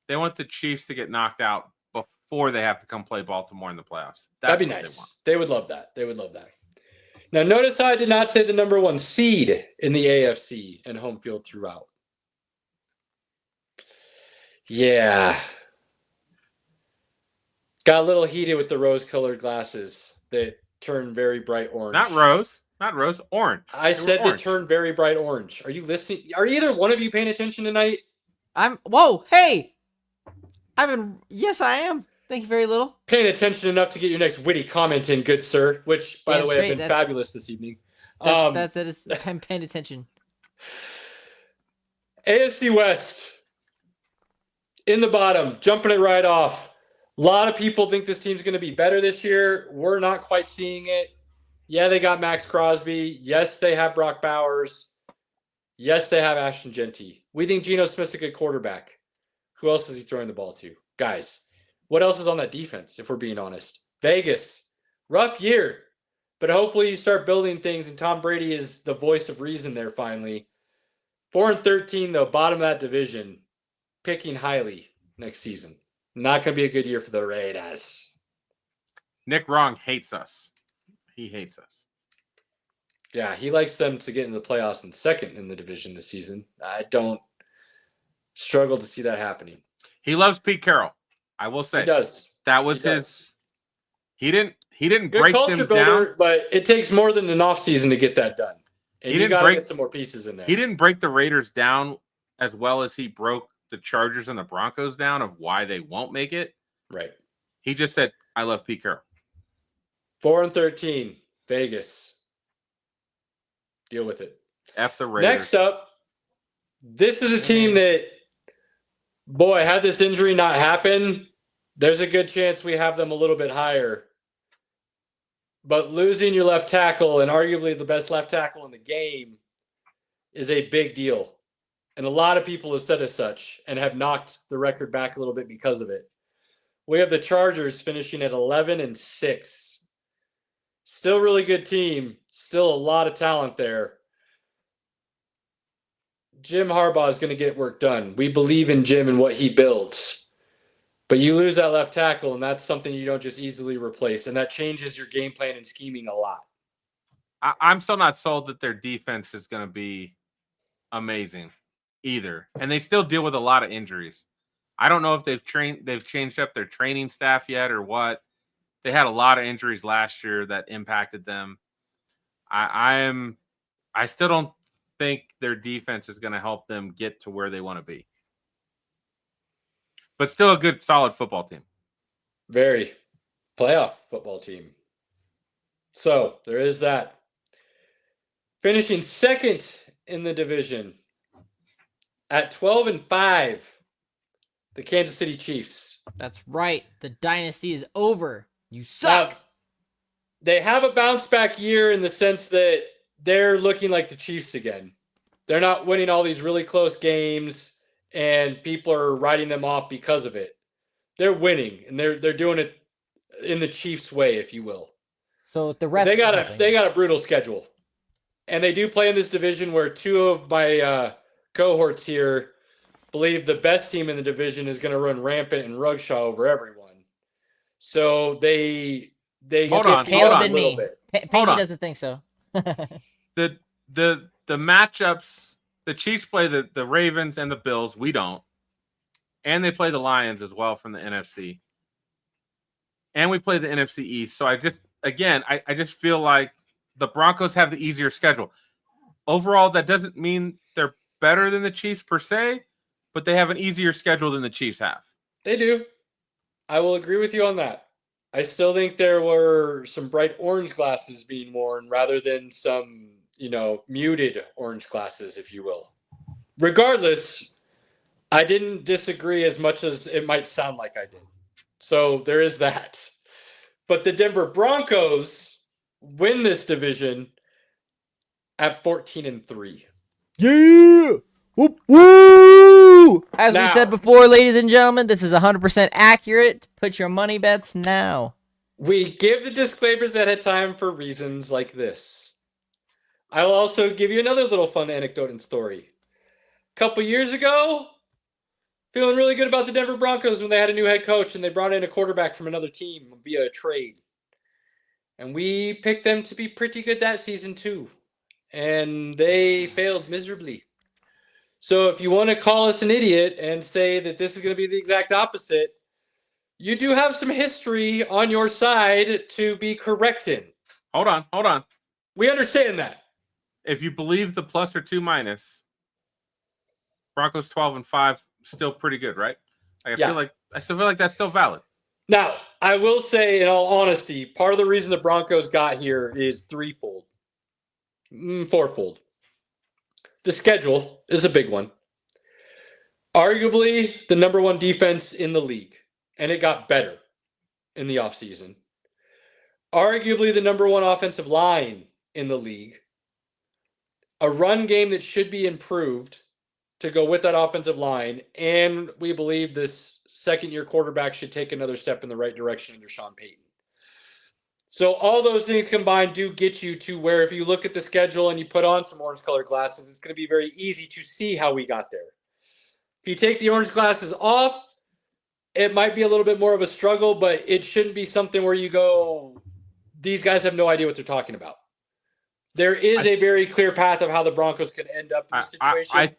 They want the Chiefs to get knocked out before they have to come play Baltimore in the playoffs. That'd be nice. They would love that. Now, notice how I did not say the number 1 seed in the AFC and home field throughout. Yeah. Got a little heated with the rose-colored glasses that turn very bright orange. Not rose, orange. I said they turn very bright orange. Are you listening? Are either one of you paying attention tonight? Hey! Yes, I am. Thank you very little. Paying attention enough to get your next witty comment in, good sir, which, by the way, have been fabulous this evening. That is paying attention. AFC West. In the bottom, jumping it right off. A lot of people think this team's going to be better this year. We're not quite seeing it. Yeah, they got Max Crosby. Yes, they have Brock Bowers. Yes, they have Ashton Genty. We think Geno Smith's a good quarterback. Who else is he throwing the ball to? Guys, what else is on that defense, if we're being honest? Vegas. Rough year. But hopefully you start building things, and Tom Brady is the voice of reason there finally. 4-13, though, bottom of that division. Picking highly next season. Not going to be a good year for the Raiders. Nick Wrong hates us. He hates us. Yeah, he likes them to get in the playoffs and second in the division this season. I don't struggle to see that happening. He loves Pete Carroll. I will say he does. That was his. He didn't Good break culture them builder, down, but it takes more than an offseason to get that done. And you got to get some more pieces in there. He didn't break the Raiders down as well as he broke the Chargers and the Broncos down of why they won't make it. Right. He just said, "I love Pete Carroll." 4-13, Vegas. Deal with it. F the Raiders. Next up, this is a team that, boy, had this injury not happen, there's a good chance we have them a little bit higher. But losing your left tackle, and arguably the best left tackle in the game, is a big deal. And a lot of people have said as such and have knocked the record back a little bit because of it. We have the Chargers finishing at 11-6. Still really good team. Still a lot of talent there. Jim Harbaugh is going to get work done. We believe in Jim and what he builds. But you lose that left tackle, and that's something you don't just easily replace. And that changes your game plan and scheming a lot. I'm still not sold that their defense is going to be amazing either. And they still deal with a lot of injuries. I don't know if they've changed up their training staff yet or what. They had a lot of injuries last year that impacted them. I still don't think their defense is going to help them get to where they want to be. But still a good, solid football team. Very playoff football team. So there is that. Finishing second in the division at 12-5, the Kansas City Chiefs. That's right. The dynasty is over. You suck. Now, they have a bounce back year in the sense that they're looking like the Chiefs again. They're not winning all these really close games and people are writing them off because of it. They're winning and they're doing it in the Chiefs way, if you will. So the refs they got a brutal schedule. And they do play in this division where two of my cohorts here believe the best team in the division is going to run rampant and Rugshaw over everyone. So they hold on, Caleb and me. bit. Pinky doesn't think so. The matchups, the Chiefs play the Ravens and the Bills. We don't. And they play the Lions as well from the NFC. And we play the NFC East. So I just feel like the Broncos have the easier schedule. Overall, that doesn't mean they're better than the Chiefs per se, but they have an easier schedule than the Chiefs have. They do. I will agree with you on that. I still think there were some bright orange glasses being worn rather than some, muted orange glasses, if you will. Regardless, I didn't disagree as much as it might sound like I did. So there is that. But the Denver Broncos win this division at 14-3. Yeah! Woo! Woo! As we said before, ladies and gentlemen, this is 100% accurate. Put your money bets now. We give the disclaimers that had time for reasons like this. I will also give you another little fun anecdote and story. A couple years ago, feeling really good about the Denver Broncos when they had a new head coach and they brought in a quarterback from another team via a trade. And we picked them to be pretty good that season too. And they failed miserably. So if you want to call us an idiot and say that this is going to be the exact opposite, you do have some history on your side to be correcting. Hold on. We understand that. If you believe the plus or 2 minus, Broncos 12-5, still pretty good, right? I still feel like that's still valid. Now, I will say, in all honesty, part of the reason the Broncos got here is fourfold. The schedule is a big one. Arguably the number one defense in the league, and it got better in the offseason. Arguably the number one offensive line in the league. A run game that should be improved to go with that offensive line, and we believe this second-year quarterback should take another step in the right direction under Sean Payton. So all those things combined do get you to where if you look at the schedule and you put on some orange-colored glasses, it's going to be very easy to see how we got there. If you take the orange glasses off, it might be a little bit more of a struggle, but it shouldn't be something where you go, these guys have no idea what they're talking about. There is a very clear path of how the Broncos could end up in the situation.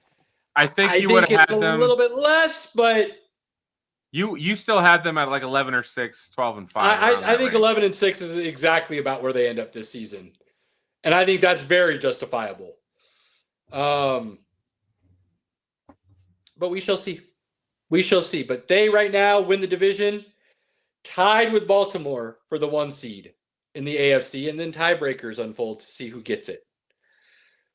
I think you would have had them a little bit less, but you still had them at like 11 or 6, 12 and 5. I think 11 and 6 is exactly about where they end up this season, and I think that's very justifiable. But we shall see. We shall see. But they right now win the division, tied with Baltimore for the 1 seed in the AFC, and then tiebreakers unfold to see who gets it.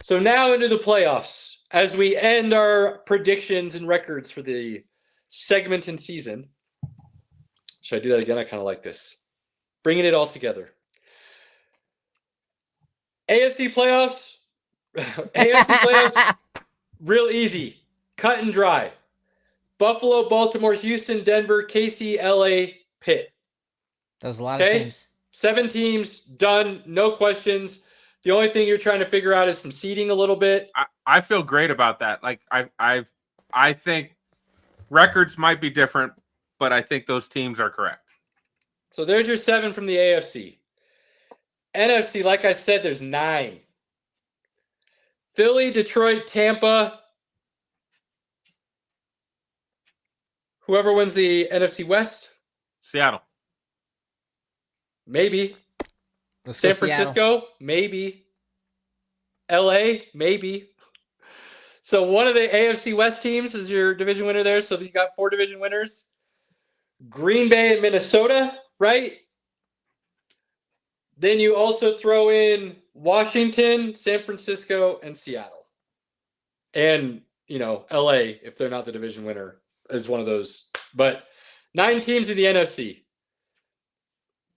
So now into the playoffs as we end our predictions and records for the segment and season. Should I do that again? I kind of like this. Bringing it all together. AFC playoffs. Real easy. Cut and dry. Buffalo, Baltimore, Houston, Denver, KC, LA, Pitt. That was a lot of teams. 7 teams, done, no questions. The only thing you're trying to figure out is some seeding a little bit. I feel great about that. Like I think records might be different, but I think those teams are correct. So there's your 7 from the AFC. NFC, like I said, there's 9. Philly, Detroit, Tampa. Whoever wins the NFC West? Seattle. Maybe. San Francisco? Seattle. Maybe. LA? Maybe. So one of the AFC West teams is your division winner there. So you got 4 division winners. Green Bay and Minnesota, right? Then you also throw in Washington, San Francisco, and Seattle. And, LA, if they're not the division winner, is one of those. But 9 teams in the NFC.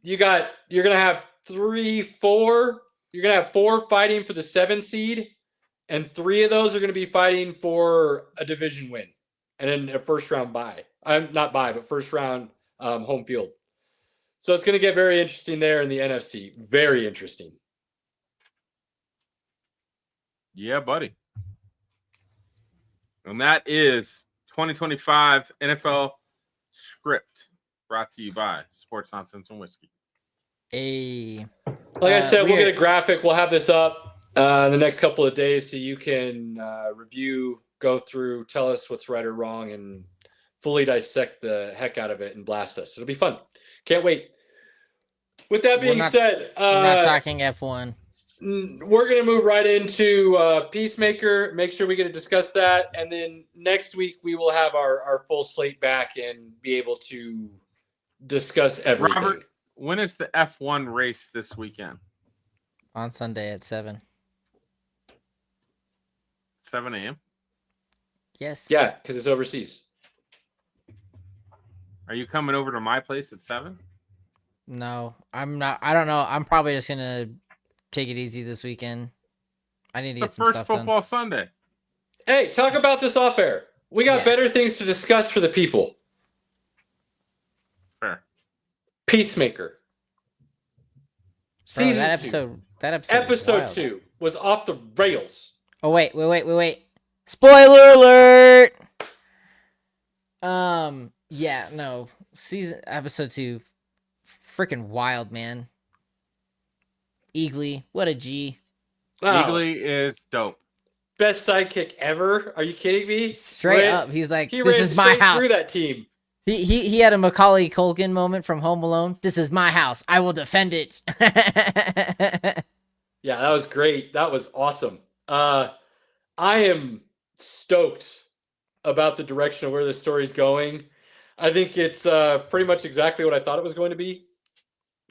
You're going to have 4. You're going to have 4 fighting for the 7 seed, and 3 of those are going to be fighting for a division win and then a first round bye. Not bye, but first round home field. So it's going to get very interesting there in the NFC. Very interesting. Yeah, buddy. And that is 2025 NFL script brought to you by Sports Nonsense and Whiskey. Like I said, we'll get a graphic. We'll have this up in the next couple of days so you can review, go through, tell us what's right or wrong, and fully dissect the heck out of it and blast us. It'll be fun. Can't wait. With that being said, we're not talking F1. We're going to move right into Peacemaker. Make sure we get to discuss that. And then next week, we will have our full slate back and be able to discuss everything. Robert, when is the F1 race this weekend? On Sunday at 7. 7 a.m.? Yes. Yeah, because it's overseas. Are you coming over to my place at 7? No, I'm not. I don't know. I'm probably just going to take it easy this weekend. I need to get some stuff done. First football Sunday. Hey, talk about this off air. We got better things to discuss for the people. Fair. Peacemaker. Season episode 2 was off the rails. Oh, wait. Spoiler alert! Yeah, no. Episode 2, freaking wild, man. Eagly, what a G. Wow. Eagly is dope. Best sidekick ever. Are you kidding me? Straight up. He's like, this is my house. Through that team. He had a Macaulay Culkin moment from Home Alone. This is my house. I will defend it. Yeah, that was great. That was awesome. I am stoked about the direction of where this story's going. I think it's pretty much exactly what I thought it was going to be.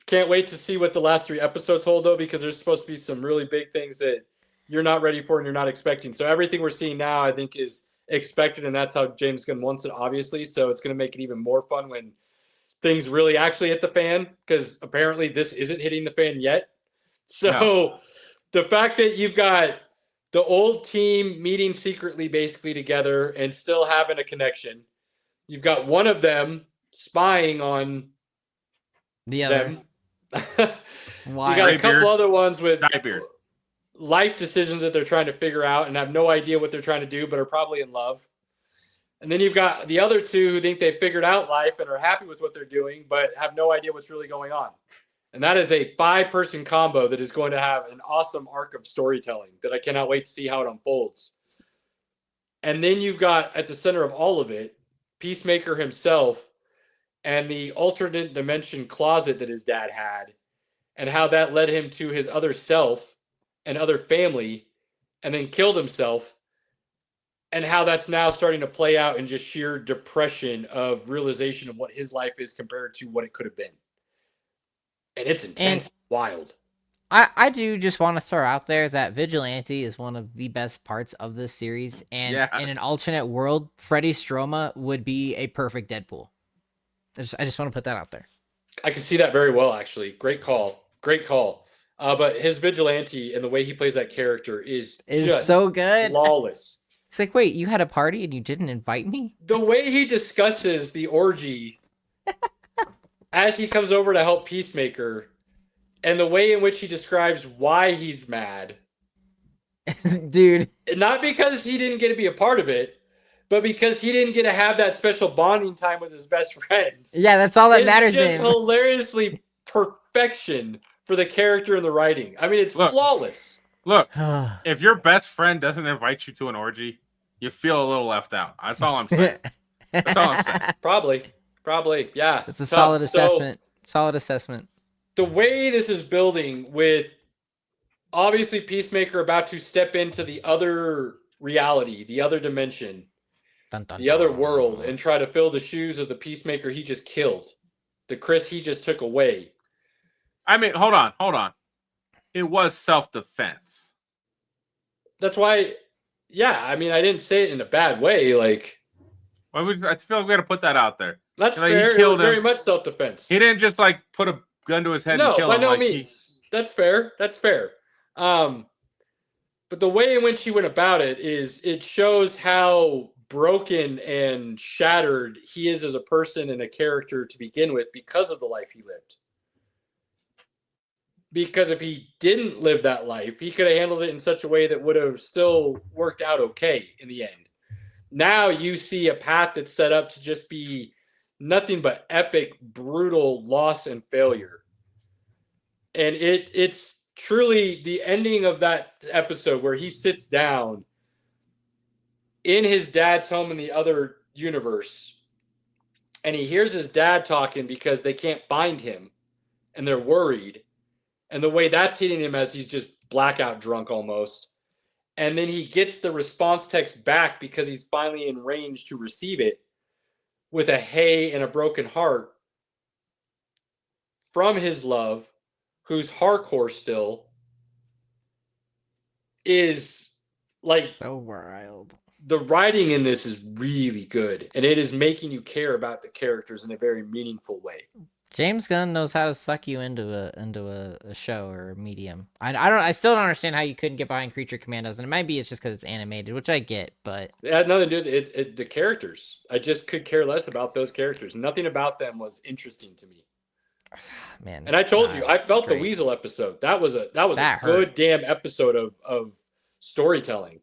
Can't wait to see what the last 3 episodes hold, though, because there's supposed to be some really big things that you're not ready for and you're not expecting. So everything we're seeing now, I think, is expected, and that's how James Gunn wants it, obviously. So it's going to make it even more fun when things really actually hit the fan, because apparently this isn't hitting the fan yet. So the fact that you've got the old team meeting secretly basically together and still having a connection. You've got one of them spying on the other. Them. You got a couple other ones with life decisions that they're trying to figure out and have no idea what they're trying to do, but are probably in love. And then you've got the other two who think they figured out life and are happy with what they're doing, but have no idea what's really going on. And that is a 5-person combo that is going to have an awesome arc of storytelling that I cannot wait to see how it unfolds. And then you've got at the center of all of it, Peacemaker himself and the alternate dimension closet that his dad had, and how that led him to his other self and other family, and then killed himself, and how that's now starting to play out in just sheer depression of realization of what his life is compared to what it could have been. And it's intense, and wild. I do just want to throw out there that Vigilante is one of the best parts of this series, and in an alternate world, Freddie Stroma would be a perfect Deadpool. I just want to put that out there. I can see that very well, actually. Great call. But his Vigilante and the way he plays that character is just so good. Flawless. It's like, wait, you had a party and you didn't invite me? The way he discusses the orgy as he comes over to help Peacemaker, and the way in which he describes why he's mad. Dude. Not because he didn't get to be a part of it, but because he didn't get to have that special bonding time with his best friends. Yeah, that's all that matters to him. It's just hilariously perfection for the character and the writing. I mean, it's flawless. Look, if your best friend doesn't invite you to an orgy, you feel a little left out. That's all I'm saying. Probably, yeah. It's a solid assessment. Solid assessment. The way this is building with obviously Peacemaker about to step into the other reality, the other dimension, the other world, and try to fill the shoes of the Peacemaker he just killed, the Chris he just took away. I mean, hold on. It was self-defense. That's why, yeah, I mean, I didn't say it in a bad way. Like, I feel like we got to put that out there. That's fair. It was very much self-defense. He didn't just like put a gun to his head and kill him. No, by no means. That's fair. But the way in which he went about it is it shows how broken and shattered he is as a person and a character to begin with because of the life he lived. Because if he didn't live that life, he could have handled it in such a way that would have still worked out okay in the end. Now you see a path that's set up to just be nothing but epic, brutal loss and failure. And it's truly the ending of that episode where he sits down in his dad's home in the other universe, and he hears his dad talking because they can't find him and they're worried. And the way that's hitting him as he's just blackout drunk almost. And then he gets the response text back because he's finally in range to receive it with a hey and a broken heart from his love, who's hardcore still, is like so wild. The writing in this is really good, and it is making you care about the characters in a very meaningful way. James Gunn knows how to suck you into a show or a medium. I still don't understand how you couldn't get behind Creature Commandos, and it might be it's just because it's animated, which I get, but it had nothing to do with the characters. I just could care less about those characters. Nothing about them was interesting to me. Man, and I told you, I felt the Weasel episode. That was a good damn episode of storytelling.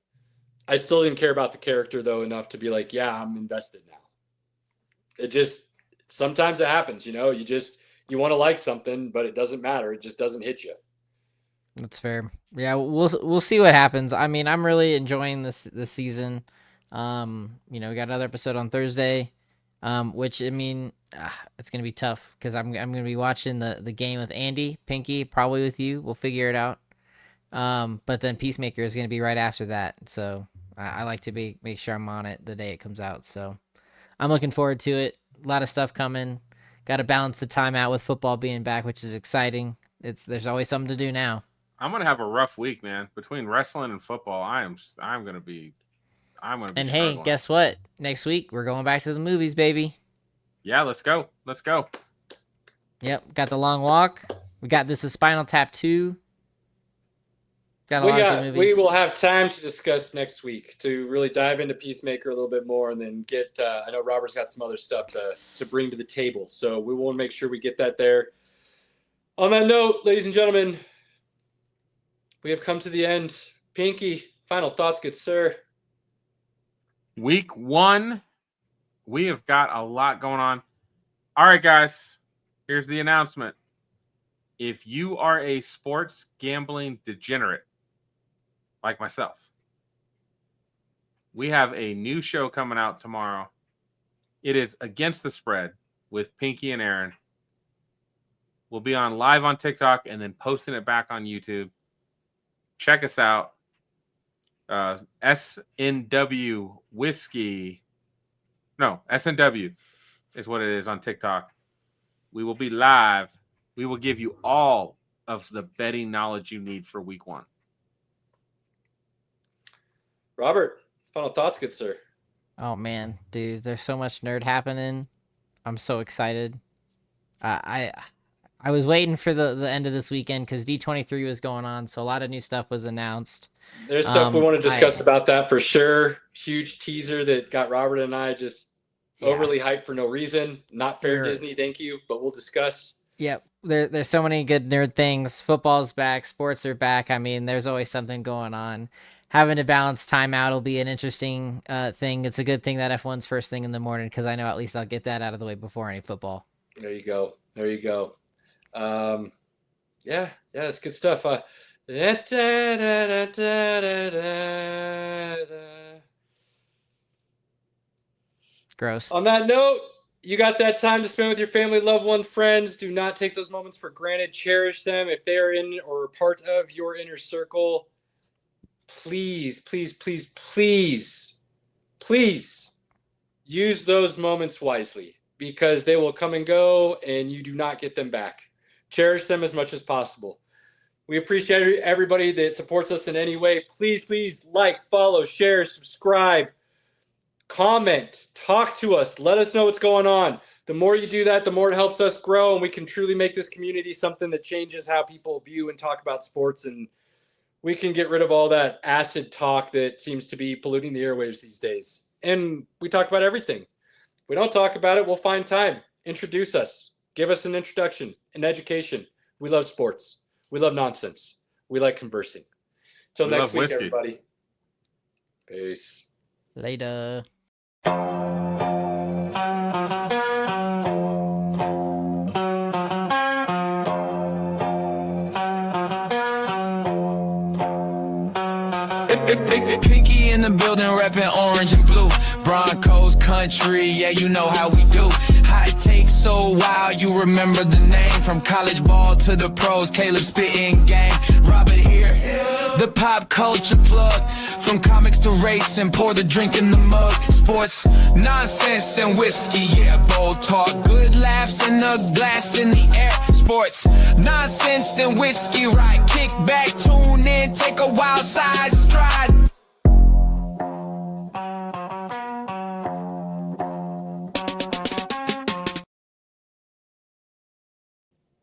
I still didn't care about the character though enough to be like, yeah, I'm invested now. It just. Sometimes it happens, you want to like something, but it doesn't matter. It just doesn't hit you. That's fair. Yeah, we'll see what happens. I mean, I'm really enjoying this season. We got another episode on Thursday, which I mean, it's gonna be tough because I'm gonna be watching the game with Andy, Pinky, probably with you. We'll figure it out. But then Peacemaker is gonna be right after that, so I like to make sure I'm on it the day it comes out. So I'm looking forward to it. A lot of stuff coming. Got to balance the time out with football being back, which is exciting. There's always something to do now. I'm gonna have a rough week, man. Between wrestling and football, I'm gonna be. And struggling. Hey, guess what? Next week we're going back to the movies, baby. Yeah, let's go. Yep, got The Long Walk. We got This Is Spinal Tap 2. Got a lot of good movies. We will have time to discuss next week to really dive into Peacemaker a little bit more, and then get. I know Robert's got some other stuff to bring to the table, so we will make sure we get that there. On that note, ladies and gentlemen, we have come to the end. Pinky, final thoughts, good sir. Week 1 we have got a lot going on. All right, guys, here's the announcement. If you are a sports gambling degenerate like myself, we have a new show coming out tomorrow. It is Against the Spread with Pinky and Aaron. We'll be on live on TikTok and then posting it back on YouTube. Check us out. SNW Whiskey. No, SNW is what it is on TikTok. We will be live. We will give you all of the betting knowledge you need for week 1. Robert, final thoughts, good sir. Oh man, dude, there's so much nerd happening. I'm so excited. I was waiting for the end of this weekend because D23 was going on, so a lot of new stuff was announced. There's stuff we want to discuss about that for sure. Huge teaser that got Robert and I just overly hyped for no reason. Not fair, Disney, thank you, but we'll discuss. Yep, there's so many good nerd things. Football's back, sports are back. I mean, there's always something going on. Having to balance time out will be an interesting thing. It's a good thing that F1's first thing in the morning because I know at least I'll get that out of the way before any football. There you go. Yeah, it's good stuff. Gross. On that note, you got that time to spend with your family, loved ones, friends. Do not take those moments for granted. Cherish them. If they are in or part of your inner circle, please use those moments wisely because they will come and go and you do not get them back. Cherish them as much as possible. We appreciate everybody that supports us in any way. Please like, follow, share, subscribe, comment, talk to us. Let us know what's going on. The more you do that, the more it helps us grow and we can truly make this community something that changes how people view and talk about sports, and we can get rid of all that acid talk that seems to be polluting the airwaves these days. And we talk about everything. If we don't talk about it, we'll find time. Introduce us. Give us an introduction, an education. We love sports. We love nonsense. We like conversing. Till next week, everybody. Peace. Later. Pinky in the building, reppin' orange and blue. Broncos country, yeah, you know how we do. Hot take so wild, you remember the name. From college ball to the pros, Caleb spitting game. Robert here, the pop culture plug. From comics to racing, pour the drink in the mug. Sports, nonsense and whiskey, yeah, bold talk. Good laughs and a glass in the air. Sports, nonsense and whiskey, right? Kick back, tune in, take a wild side stride.